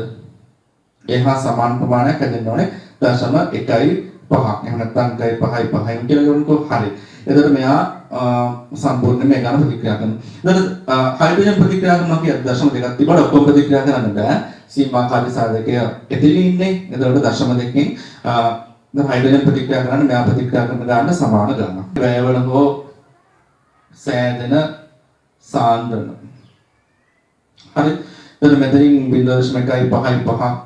S1: එහා සමාන ප්‍රමාණයක් හැදෙන්න ඕනේ 0.15. එහෙම නැත්නම් 1.5 කියලා ගමුකෝ. හරි. එතකොට මෙයා සම්පූර්ණයෙන් මේ ගන්න ප්‍රතික්‍රියා කරනවා. එතකොට හයිඩ්‍රජන් ප්‍රතික්‍රියා කරනවා කියන්නේ 0.2ක් තිබුණා ඔක්කොම ප්‍රතික්‍රියා කරන්න බෑ. සීමාකාරී සාධකය එතෙලින් ඉන්නේ. එතකොට 0.2කින් දැන් හයිඩ්‍රජන් ප්‍රතික්‍රියා කරන්න මෙයා ප්‍රතික්‍රියා කරන ගාන සමාන ගන්නවා. වැයවල හෝ සෑදෙන සාන්ද්‍රණ. හරි. එතකොට මෙතනින් 0.155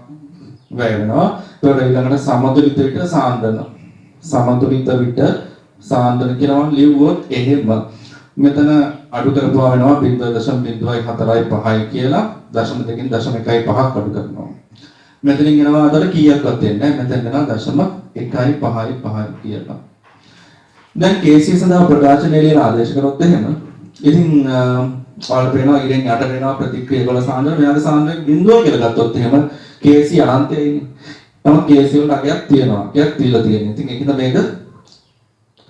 S1: වැය වෙනවා. එතකොට ඊළඟට සමතුලිත විට සාන්ද්‍රණ. සමතුලිත විට සාන්ද්‍රණ කියලා මම ලියුවොත් එහෙම මෙතන අඩු කරපුවා වෙනවා 0.455 කියලා 0.2කින් 0.15ක් අඩු කරනවා. මෙතනින් එනවා අතර කීයක්වත් දෙන්නේ නැහැ. මෙතන එනවා 0.155 කියලා. දැන් KC සඳහා ප්‍රකාශනය ලියන ආදේශ කරොත් එහෙම ඉතින් ඔයාලට පේනවා ඉරෙන් යට වෙනවා ප්‍රතික්‍රියා වල සාන්ද්‍රණය මෙයාගේ සාන්ද්‍රණය බිඳුව කියලා ගත්තොත් එහෙම KC අනන්තයයි. නමුත් KC වල අගයක් තියෙනවා. අගයක් තියලා තියෙනවා. ඉතින් ඒකද මේක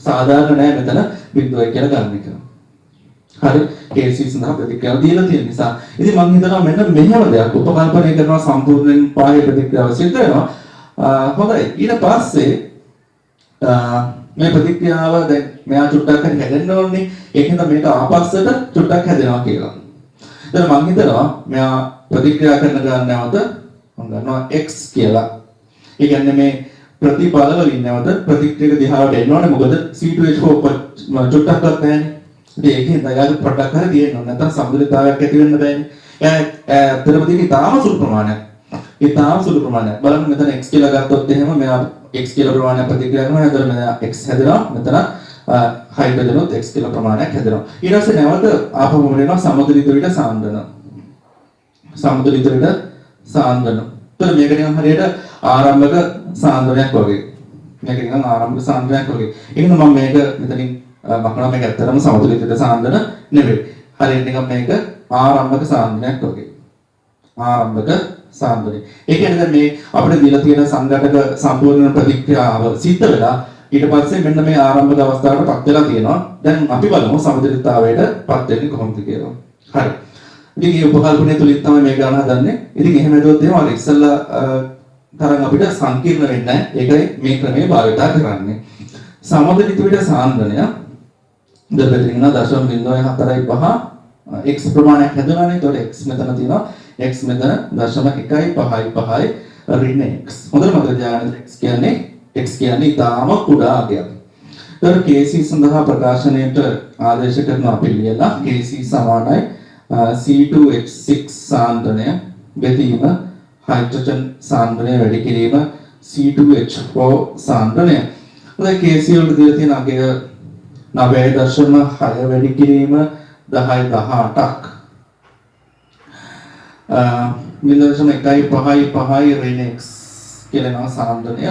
S1: සාධාරණ නෑ මෙතන බිඳුවයි කියලා ගන්න එක. හරි. KC සඳහා ප්‍රතික්‍රියාව දීලා තියෙන නිසා. ඉතින් මම හිතනවා මෙන්න මෙහෙම දෙයක් උපකල්පනය කරනවා සම්පූර්ණයෙන් පාහේ ප්‍රතික්‍රියාව සිද්ධ වෙනවා. හොඳයි. ඊට පස්සේ මේ ප්‍රතික්‍රියාව දැන් මෙයා චුට්ටක් හරි හැදෙන්න ඕනේ. ඒකෙන්ද මේක ආපස්සට චුට්ටක් හැදෙනවා කියලා. දැන් මම හිතනවා මෙයා ප්‍රතික්‍රියා කරන ගාන නැවත මම ගන්නවා x කියලා. ඒ කියන්නේ මේ ප්‍රතිඵල වලින් නැවත ප්‍රතික්‍රියක දිහාවට එන්න ඕනේ. මොකද C2H4 චුට්ටක්වත් නැහැනේ. ඉතින් ඒකෙන් යාළුවෝ පොඩ්ඩක් හරි තියෙන්න ඕනේ. නැත්නම් සම්බුලිතාවයක් ඇති වෙන්න බෑනේ. ඇත්තටම තියෙන්නේ තාම සුළු ප්‍රමාණයක්. ඒ තාම සුළු ප්‍රමාණයක්. බලන්න මෙතන x කියලා ගත්තොත් එහෙම මෙයා x කියලා ප්‍රමාණයක් ප්‍රතික්‍රියා කරනවා. එතකොට මෙයා x හැදෙනවා. මෙතන හයිඩ්‍රජනොත් x කියලා ප්‍රමාණයක් හැදෙනවා. ඊට පස්සේ නැවත ආපහු වෙනවා සමතුලිත විට සාන්ද්‍රණ. සමතුලිත විට සාන්ද්‍රණ. එතකොට මේක නිකන් හරියට ආරම්භක සාන්ද්‍රණයක් වගේ. මේක නිකන් ආරම්භක සාන්ද්‍රණයක් වගේ. ඒකද මම මේක මෙතනින් මකනවා මේක ඇත්තටම සමතුලිත විට සාන්ද්‍රණ නෙවෙයි. හරියට නිකන් මේක ආරම්භක සාන්ද්‍රණයක් වගේ. ආරම්භක සාන්ද්‍රණය. ඒ කියන්නේ දැන් මේ අපිට දීලා තියෙන සංඝටක සම්පූර්ණ ප්‍රතික්‍රියාව සිද්ධ වෙලා ඊට පස්සේ මෙන්න මේ ආරම්භක අවස්ථාවටපත් වෙලා තියෙනවා. දැන් අපි බලමු සමතුලිතතාවයටපත් වෙන්නේ කොහොමද කියලා. හරි. ඉතින් මේ උපකල්පනය තුලින් තමයි මේ ගණන හදන්නේ. ඉතින් එහෙම හදුවොත් එහෙම අර ඉස්සෙල්ලා තරම් අපිට සංකීර්ණ වෙන්නේ නැහැ. ඒකයි මේ ක්‍රමය භාවිතා කරන්නේ. සමතුලිත විට සාන්ද්‍රණය දෙපැත්තකින් 0.45 x ප්‍රමාණයක් හැදුණානේ. ඒතකොට x මෙතන තියෙනවා. x මෙතන 0.155 ඍණ x. හොඳට මතක තියාගන්න x කියන්නේ ඊටාම කුඩා අගයක්. ඒතකොට KC සඳහා ප්‍රකාශනයට ආදේශ කරන අපි ලියලා KC සමානයි C2H6 සාන්ද්‍රණය බෙදීම හයිඩ්‍රජන් සාන්ද්‍රණය වැඩි කිරීම C2H4 සාන්ද්‍රණය. දැන් KC වලට දීලා තියෙන අගය 9.6 වැඩි කිරීම 10.18ක් 0.155 ඍණ x කියලා සාන්ද්‍රණය.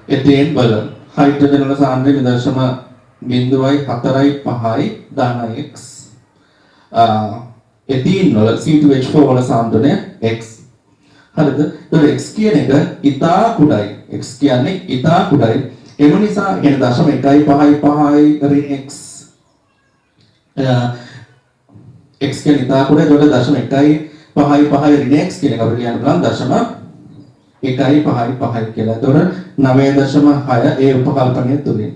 S1: එතෙන් බල හයිඩ්‍රජන් වල සාන්ද්‍රණය 0.455 ධන x. එතීන් වල C2H4 වල සාන්ද්‍රණය x. හරිද? ඒතකොට x කියන එක ඉතා කුඩායි. x කියන්නේ ඉතා කුඩායි. ඒ නිසා කියන්නේ 0.155 ඍණ x. x කියන්නේ ඉතා කුඩායි. ඒතකොට 0.155 ඍණ x කියන එක අපිට කියන්න පුළුවන් 0.155 කියලා. ඒතකොට 9.6 ඒ උපකල්පනය තුලින්.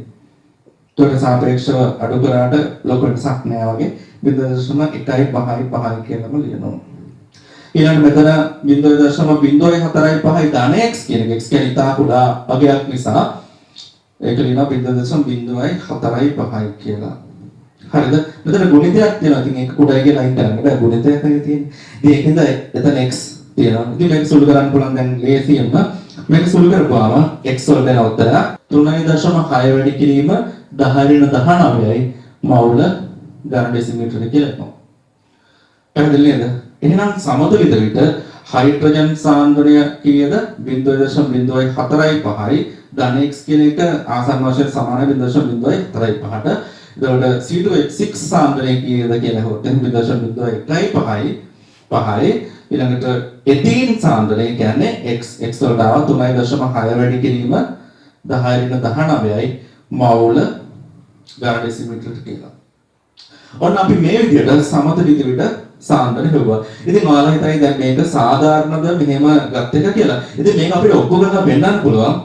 S1: ඒතකොට සාපේක්ෂව අඩු කරාට ලොකු වෙනසක් නෑ වගේ 0.155 කියලාම ලියනවා. ඊළඟ මෙතන 0.045 ධන x කියන එක x කියන්නේ ඉතා කුඩා අගයක් නිසා ඒක ලියනවා 0.045 කියලා. හරිද? මෙතන ගුණිතයක් තියෙනවා. ඉතින් ඒක කුඩායි කියලා අයින් කරන්න බෑ. ගුණිතයක් තියෙන්නේ. ඉතින් ඒකෙන්ද එතන x තියෙනවා. ඉතින් මේක සුළු කරන්න පුළුවන් දැන් ලේසියෙන්ම. මේක සුළු කරපුවාම x වලට එන උත්තර 3.6 වැඩි කිරීම 10 ඍණ 19යි මවුල ඝන ඩෙසිමීටර කියලා එනවා. පැහැදිලි නේද? එහෙනම් සමතුලිත විට හයිඩ්‍රජන් සාන්ද්‍රණය කීයද? 0.045යි. ධන x කියන එක ආසන්න වශයෙන් සමාන 0.045ට. එතකොට C2H6 සාන්ද්‍රණය කීයද කියලා අහුවොත් 0.015යි. ඊළඟට එතීන් සාන්ද්‍රණය කියන්නේ x වලට ආව 3.6 වැඩි කිරීම 10⁻19යි මවුල ගාන ඩෙසිමීටරට කියලා. ඔන්න අපි මේ විදිහට සමතුලිත විට සාන්ද්‍රණය හොයුවා. ඉතින් ඔයාලා හිතයි දැන් මේක සාධාරණද මෙහෙම ගත් එක කියලා. ඉතින් මේක අපිට ඔප්පු කරලා පෙන්නන්න පුළුවන්.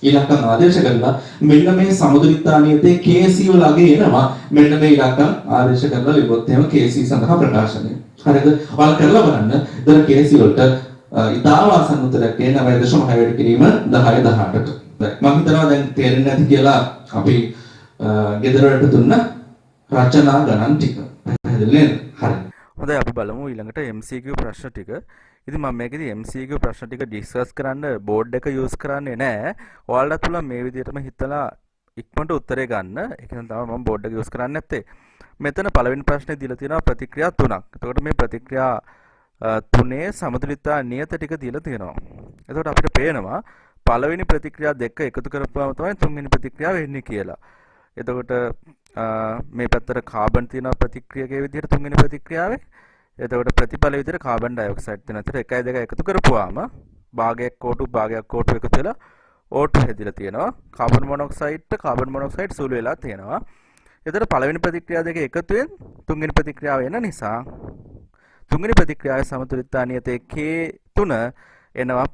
S1: ඉලක්කම් ආදේශ කරලා මෙන්න මේ සමතුලිතානියතේ KC වල අගේ එනවා. මෙන්න මේ ඉලක්කම් ආදේශ කරලා ලිව්වොත් එහෙම KC සඳහා ප්‍රකාශනය. හරිද? ඔයාලා කරලා බලන්න. එතන KC වලට ඉතාම ආසන්න උත්තරයක් එන 9.6 වැඩි කිරීම 10/18ට. මම හිතනවා දැන් තේරෙන්නේ නැති කියලා අපි ගෙදර වලට දුන්න රචනා ගණන් ටික. පැහැදිලි නේද? හරි.
S2: හොඳයි අපි බලමු ඊළඟට MCQ ප්‍රශ්න ටික. ඉතින් මම මේකෙදි MCQ ප්‍රශ්න ටික ඩිස්කස් කරන්න බෝඩ් එක යූස් කරන්නේ නැහැ. ඔයාලට පුළුවන් මේ විදිහටම හිතලා ඉක්මනට උත්තරේ ගන්න. ඒක නිසා තමයි මම බෝඩ් එක යූස් කරන්නේ නැත්තේ. මෙතන පළවෙනි ප්‍රශ්නේ දීලා තියෙනවා ප්‍රතික්‍රියා තුනක්. එතකොට මේ ප්‍රතික්‍රියා තුනේ සමතුලිතතා නියත ටික දීලා තියෙනවා. එතකොට අපිට පේනවා පළවෙනි ප්‍රතික්‍රියා දෙක එකතු කරපුවාම තමයි තුන්වෙනි ප්‍රතික්‍රියාව එන්නේ කියලා. එතකොට මේ පැත්තට කාබන් තියෙනවා ප්‍රතික්‍රියකයේ විදිහට තුන්වෙනි ප්‍රතික්‍රියාවේ. එතකොට ප්‍රතිඵල විදිහට කාබන් ඩයොක්සයිඩ් තියෙනවා. එතකොට 1 2 එකතු කරපුවාම භාගයක් O2 එකතු වෙලා O2 හැදිලා තියෙනවා. කාබන් මොනොක්සයිඩ් සූළු වෙලා තියෙනවා. එතකොට පළවෙනි ප්‍රතික්‍රියාව දෙක එකතුවෙන් තුන්වෙනි ප්‍රතික්‍රියාව එන නිසා තුන්වෙනි ප්‍රතික්‍රියාවේ සමතුලිතතා නියතයේ K3 එනවා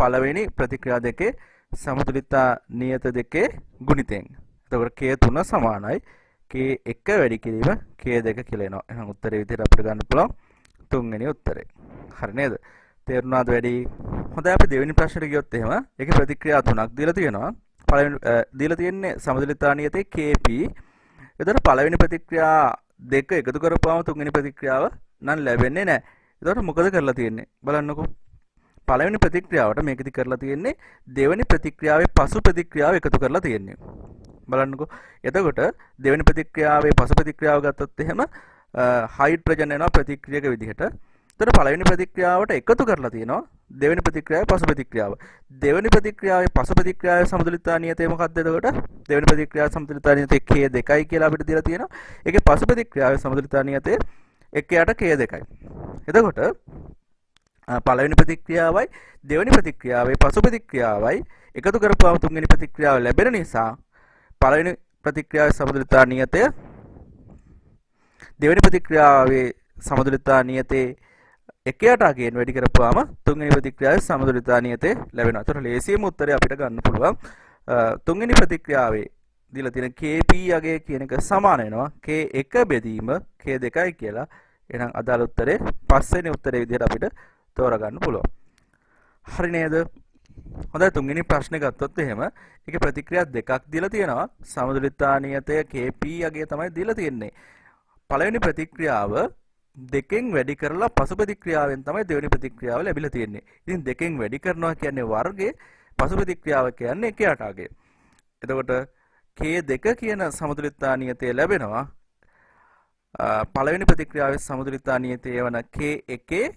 S2: පළවෙනි ප්‍රතික්‍රියා දෙකේ සමතුලිතතා නියත දෙකේ ගුණිතෙන්. එතකොට K3 සමානයි K1 වැඩි කිරීම K2 කියලා එනවා. එහෙනම් උත්තරේ විදිහට අපිට ගන්න පුළුවන් තුන්වෙනි උත්තරේ. හරි නේද? තේරුණාද වැඩි? හොඳයි අපි දෙවෙනි ප්‍රශ්නෙට ගියොත් එහෙම ඒකේ ප්‍රතික්‍රියා තුනක් දීලා තියෙනවා. පළවෙනි දීලා තියෙන්නේ සමතුලිතතා නියතේ Kp. එතකොට පළවෙනි ප්‍රතික්‍රියා දෙක එකතු කරපුවාම තුන්වෙනි ප්‍රතික්‍රියාව නම් ලැබෙන්නේ නැහැ. එතකොට මොකද කරලා තියෙන්නේ? බලන්නකෝ. පළවෙනි ප්‍රතික්‍රියාවට මේකෙදි කරලා තියෙන්නේ දෙවෙනි ප්‍රතික්‍රියාවේ පසු ප්‍රතික්‍රියාව එකතු කරලා තියෙන්නේ. බලන්නකෝ. එතකොට දෙවෙනි ප්‍රතික්‍රියාවේ පසු ප්‍රතික්‍රියාව ගත්තොත් එහෙම හයිඩ්‍රජන් එනවා ප්‍රතික්‍රියක විදිහට. එතකොට පළවෙනි ප්‍රතික්‍රියාවට එකතු කරලා තියෙනවා දෙවෙනි ප්‍රතික්‍රියාවේ පසු ප්‍රතික්‍රියාව. දෙවෙනි ප්‍රතික්‍රියාවේ පසු ප්‍රතික්‍රියාවේ සමතුලිතතා නියතය මොකක්ද එතකොට? දෙවෙනි ප්‍රතික්‍රියාවේ සමතුලිතතා නියතය K2යි කියලා අපිට දීලා තියෙනවා. ඒකේ පසු ප්‍රතික්‍රියාවේ සමතුලිතතා නියතය 1ට K2යි. එතකොට පළවෙනි ප්‍රතික්‍රියාවයි දෙවෙනි ප්‍රතික්‍රියාවේ පසු ප්‍රතික්‍රියාවයි එකතු කරපුවාම තුන්වෙනි ප්‍රතික්‍රියාව ලැබෙන නිසා පළවෙනි ප්‍රතික්‍රියාවේ සමතුලිතතා නියතය දෙවෙනි ප්‍රතික්‍රියාවේ සමතුලිතතා නියතේ 1ට අගයෙන් වැඩි කරපුවාම තුන්වෙනි ප්‍රතික්‍රියාවේ සමතුලිතතා නියතේ ලැබෙනවා. ඒතර ලේසියම උත්තරය අපිට ගන්න පුළුවන්. තුන්වෙනි ප්‍රතික්‍රියාවේ දීලා තියෙන Kp අගය කියන එක සමාන වෙනවා K1 බෙදීම K2යි කියලා. එහෙනම් අදාළ උත්තරේ පස්වෙනි උත්තරේ විදිහට අපිට තෝරගන්න පුළුවන්. හරි නේද? හොඳයි තුන්වෙනි ප්‍රශ්නේ ගත්තොත් එහෙම ඒකේ ප්‍රතික්‍රියා දෙකක් දීලා තියෙනවා. සමතුලිතතා නියතය Kp අගය තමයි දීලා තියෙන්නේ. පළවෙනි ප්‍රතික්‍රියාව දෙකෙන් වැඩි කරලා පසු ප්‍රතික්‍රියාවෙන් තමයි දෙවෙනි ප්‍රතික්‍රියාව ලැබිලා තියෙන්නේ. ඉතින් දෙකෙන් වැඩි කරනවා කියන්නේ වර්ගය, පසු ප්‍රතික්‍රියාව කියන්නේ 1ට අගය. එතකොට K2 කියන සමතුලිතතා නියතය ලැබෙනවා. පළවෙනි ප්‍රතික්‍රියාවේ සමතුලිතතා නියතය වන K1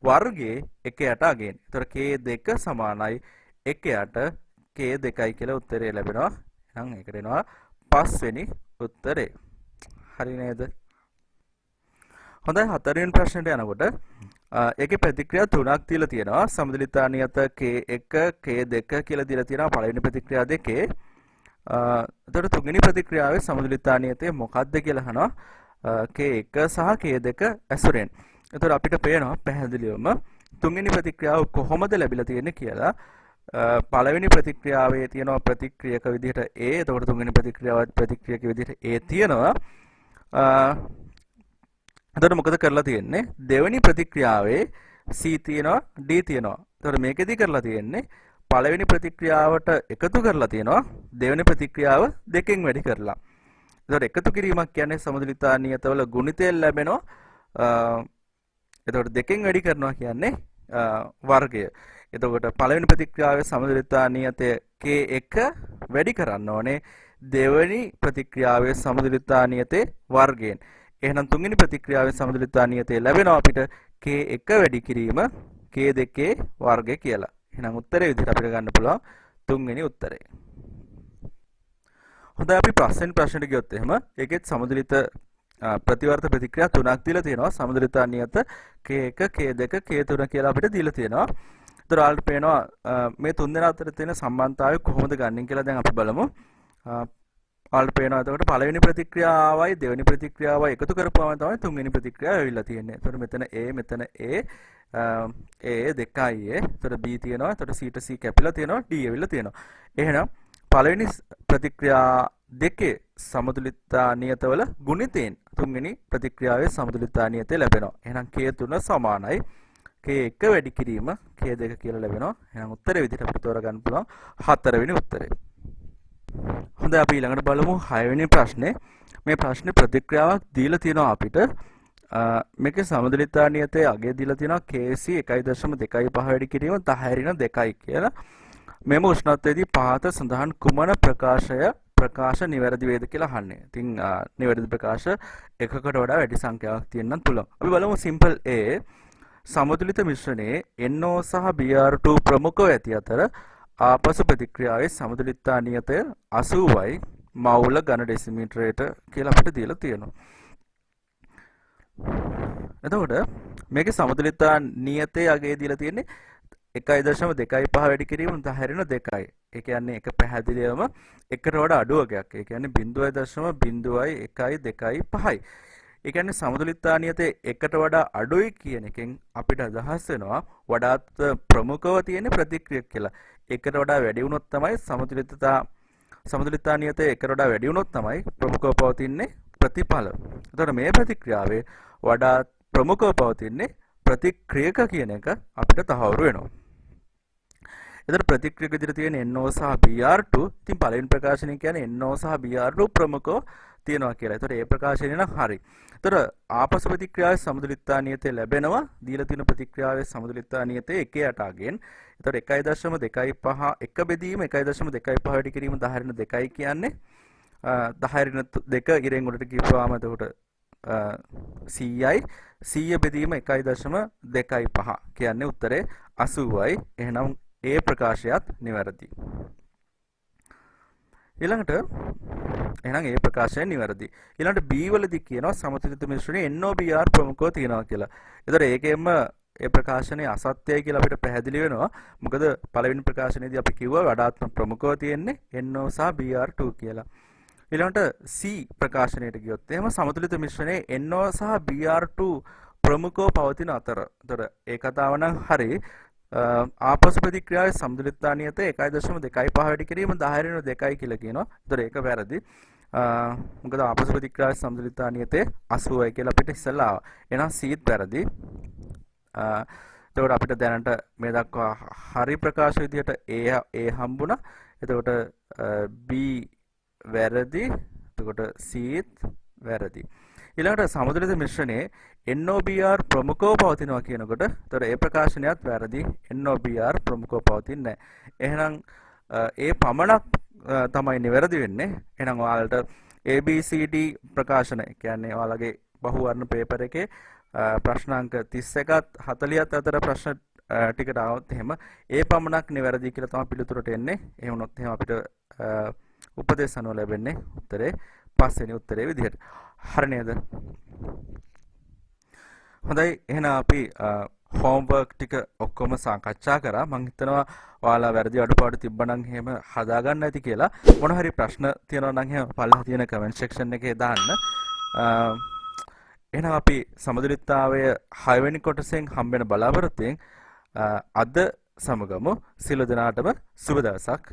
S2: වර්ගයේ 1ට අගයෙන්. එතකොට K2 සමානයි 1ට K2යි කියලා උත්තරය ලැබෙනවා. එහෙනම් ඒකට එනවා පස්වෙනි උත්තරේ. හරි නේද? හොඳයි හතරවෙනි ප්‍රශ්නෙට යනකොට ඒකේ ප්‍රතික්‍රියා තුනක් දීලා තියෙනවා. සමතුලිතතා නියත K1 K2 කියලා දීලා තියෙනවා පළවෙනි ප්‍රතික්‍රියා දෙකේ. එතකොට තුන්වෙනි ප්‍රතික්‍රියාවේ සමතුලිතතා නියතය මොකක්ද කියලා අහනවා K1 සහ K2 ඇසුරෙන්. එතකොට අපිට පේනවා පැහැදිලිවම තුන්වෙනි ප්‍රතික්‍රියාව කොහොමද ලැබිලා තියෙන්නේ කියලා. පළවෙනි ප්‍රතික්‍රියාවේ තියෙනවා ප්‍රතික්‍රියක විදිහට A. එතකොට තුන්වෙනි ප්‍රතික්‍රියාවත් ප්‍රතික්‍රියක විදිහට A තියෙනවා. එතකොට මොකද කරලා තියෙන්නේ? දෙවෙනි ප්‍රතික්‍රියාවේ C තියෙනවා D තියෙනවා. එතකොට මේකෙදි කරලා තියෙන්නේ පළවෙනි ප්‍රතික්‍රියාවට එකතු කරලා තියෙනවා දෙවෙනි ප්‍රතික්‍රියාව දෙකෙන් වැඩි කරලා. එතකොට එකතු කිරීමක් කියන්නේ සමතුලිතතා නියතවල ගුණිතයෙන් ලැබෙනවා. එතකොට දෙකෙන් වැඩි කරනවා කියන්නේ වර්ගය. එතකොට පළවෙනි ප්‍රතික්‍රියාවේ සමතුලිතතා නියතය K1 වැඩි කරන්න ඕනේ දෙවෙනි ප්‍රතික්‍රියාවේ සමතුලිතතා නියතේ වර්ගයෙන්. එහෙනම් තුන්වෙනි ප්‍රතික්‍රියාවේ සමතුලිතතා නියතය ලැබෙනවා අපිට k1 වැඩි කිරීම k2 වර්ගය කියලා. එහෙනම් උත්තරේ විදිහට අපිට ගන්න පුළුවන් තුන්වෙනි උත්තරේ. හොඳයි අපි ප්‍රශ්නෙට ගියොත් එහෙම ඒකෙත් සමතුලිත ප්‍රතිවර්ත ප්‍රතික්‍රියා තුනක් දීලා තියෙනවා. සමතුලිතතා නියත k1 k2 k3 කියලා අපිට දීලා තියෙනවා. ඒතර ඔයාලට පේනවා මේ තුන් දෙනා අතර තියෙන සම්බන්ධතාවය කොහොමද ගන්නෙ කියලා දැන් අපි බලමු. ඔයාලට පේනවා එතකොට පළවෙනි ප්‍රතික්‍රියාවයි දෙවෙනි ප්‍රතික්‍රියාවයි එකතු කරපුවම තමයි තුන්වෙනි ප්‍රතික්‍රියාව ඇවිල්ලා තියෙන්නේ. එතකොට මෙතන A මෙතන A දෙකයි A. එතකොට B තියෙනවා. එතකොට C ට C කැපිලා තියෙනවා. D ඇවිල්ලා තියෙනවා. එහෙනම් පළවෙනි ප්‍රතික්‍රියා දෙකේ සමතුලිතතා නියතවල ගුණිතයෙන් තුන්වෙනි ප්‍රතික්‍රියාවේ සමතුලිතතා නියතය ලැබෙනවා. එහෙනම් K3 සමානයි K1 වැඩි කිරීම K2 කියලා ලැබෙනවා. එහෙනම් උත්තරේ විදිහට අපිට තෝරගන්න පුළුවන් හතරවෙනි උත්තරේ. හොඳයි අපි ඊළඟට බලමු 6 වෙනි ප්‍රශ්නේ. මේ ප්‍රශ්නේ ප්‍රතික්‍රියාවක් දීලා තියෙනවා අපිට. මේකේ සමතුලිතතා නියතයේ අගය දීලා තියෙනවා Kc 1.25 වැඩි කිරීම 10/2 කියලා. මෙම උෂ්ණත්වයේදී පහත සඳහන් කුමන ප්‍රකාශ නිවැරදි වේද කියලා අහන්නේ. ඉතින් නිවැරදි ප්‍රකාශ එකකට වඩා වැඩි සංඛ්‍යාවක් තියෙන්නත් පුළුවන්. අපි බලමු සිම්පල් A. සමතුලිත මිශ්‍රණයේ NO සහ Br2 ප්‍රමුඛව ඇති අතර ආපසු ප්‍රතික්‍රියාවේ සමතුලිතතා නියතය 80යි මවුල ඝන ඩෙසිමීටරයට කියලා අපිට දීලා තියෙනවා. එතකොට මේකේ සමතුලිතතා නියතයේ අගය දීලා තියෙන්නේ 1.25 වැඩි කිරීම 10/2. ඒ කියන්නේ එක පැහැදිලිවම එකට වඩා අඩු වර්ගයක්. ඒ කියන්නේ 0.0125යි. ඒ කියන්නේ සමතුලිතතා නියතයේ එකට වඩා අඩුයි කියන එකෙන් අපිට අදහස් වෙනවා වඩාත් ප්‍රමුඛව තියෙන ප්‍රතික්‍රියක් කියලා. එකට වඩා වැඩි වුණොත් තමයි සමතුලිතතා නියතයේ එකට වඩා වැඩි වුණොත් තමයි ප්‍රමුඛව පවතින්නේ ප්‍රතිඵල. එතකොට මේ ප්‍රතික්‍රියාවේ වඩා ප්‍රමුඛව පවතින්නේ ප්‍රතික්‍රියක කියන එක අපිට තහවුරු වෙනවා. එතකොට ප්‍රතික්‍රියක විදිහට තියෙන NO සහ Br2 ඉතින් පළවෙනි ප්‍රකාශනය කියන්නේ NO සහ Br2 ප්‍රමුඛව තියෙනවා කියලා. එතකොට ඒ ප්‍රකාශනය නම් හරි. එතකොට ආපසු ප්‍රතික්‍රියාවේ සමතුලිතතා නියතය ලැබෙනවා. දීලා තියෙන ප්‍රතික්‍රියාවේ සමතුලිතතා නියතය 1ට අගෙන්. එතකොට 1.25 එක බෙදීම 1.25 වැඩි කිරීම 10/2 කියන්නේ 10/2 ඉරෙන් උඩට ගිහුවාම එතකොට 100යි 100 බෙදීම 1.25 කියන්නේ උත්තරේ 80යි. එහෙනම් ඒ ප්‍රකාශයත් නිවැරදි. ඊළඟට එහෙනම් ඒ ප්‍රකාශය නිවැරදි. ඊළඟට B වලදී කියනවා සමතුලිත මිශ්‍රණයේ NOBr ප්‍රමුඛව තියෙනවා කියලා. ඒතර ඒකෙම ඒ ප්‍රකාශනයේ අසත්‍යයි කියලා අපිට පැහැදිලි වෙනවා. මොකද පළවෙනි ප්‍රකාශනයේදී අපි කිව්වා වඩාත්ම ප්‍රමුඛව තියෙන්නේ NO සහ Br2 කියලා. ඊළඟට C ප්‍රකාශනයට ගියොත් එහෙම සමතුලිත මිශ්‍රණයේ NO සහ Br2 ප්‍රමුඛව පවතින අතර. ඒතර ඒ කතාව නම් හරි. ආපසු ප්‍රතික්‍රියාවේ සමතුලිතතා නියතය 1.25 වැඩි කිරීම 10/2 කියලා කියනවා. ඒතර ඒක වැරදි. මොකද ආපසු ප්‍රතික්‍රියාවේ සමතුලිතතා නියතය 80යි කියලා අපිට ඉස්සෙල්ලා ආවා. එහෙනම් C වැරදි. එතකොට අපිට දැනට මේ දක්වා හරි ප්‍රකාශ විදිහට A හම්බුණා. එතකොට B වැරදි. එතකොට C වැරදි. ඊළඟට සමතුලිත මිශ්‍රණයේ NOBr ප්‍රමුඛව පවතිනවා කියනකොට එතකොට ඒ ප්‍රකාශනයත් වැරදි. NOBr ප්‍රමුඛව පවතින්නේ නැහැ. එහෙනම් ඒ පමණක් තමයි නිවැරදි වෙන්නේ. එහෙනම් ඔයාලට ABCD ප්‍රකාශන කියන්නේ ඔයාලගේ බහුවර්ණ පේපර් එකේ ප්‍රශ්නාංක 31ත් 40ත් අතර ප්‍රශ්න ටිකට આવොත් එහෙම ඒ පමණක් නිවැරදි කියලා තමයි පිළිතුරට එන්නේ. එහෙම වුණොත් එහෙම අපිට උපදේශ අනුව ලැබෙන්නේ උත්තරේ පස්වෙනි උත්තරේ විදිහට. හරි නේද? හොඳයි එහෙනම් අපි හෝම්වර්ක් ටික ඔක්කොම සාකච්ඡා කරා. මම හිතනවා ඔයාලා වැරදි අඩුපාඩු තිබ්බනම් එහෙම හදාගන්න ඇති කියලා. මොන හරි ප්‍රශ්න තියෙනවා නම් එහෙම පල්ලෙහා තියෙන කමෙන්ට් සෙක්ෂන් එකේ දාන්න. එහෙනම් අපි සමතුලිතතාවය 6 වෙනි කොටසෙන් හම්බෙන බලාපොරොත්තුෙන් අද සමගමු. සියලු දෙනාටම සුබ දවසක්.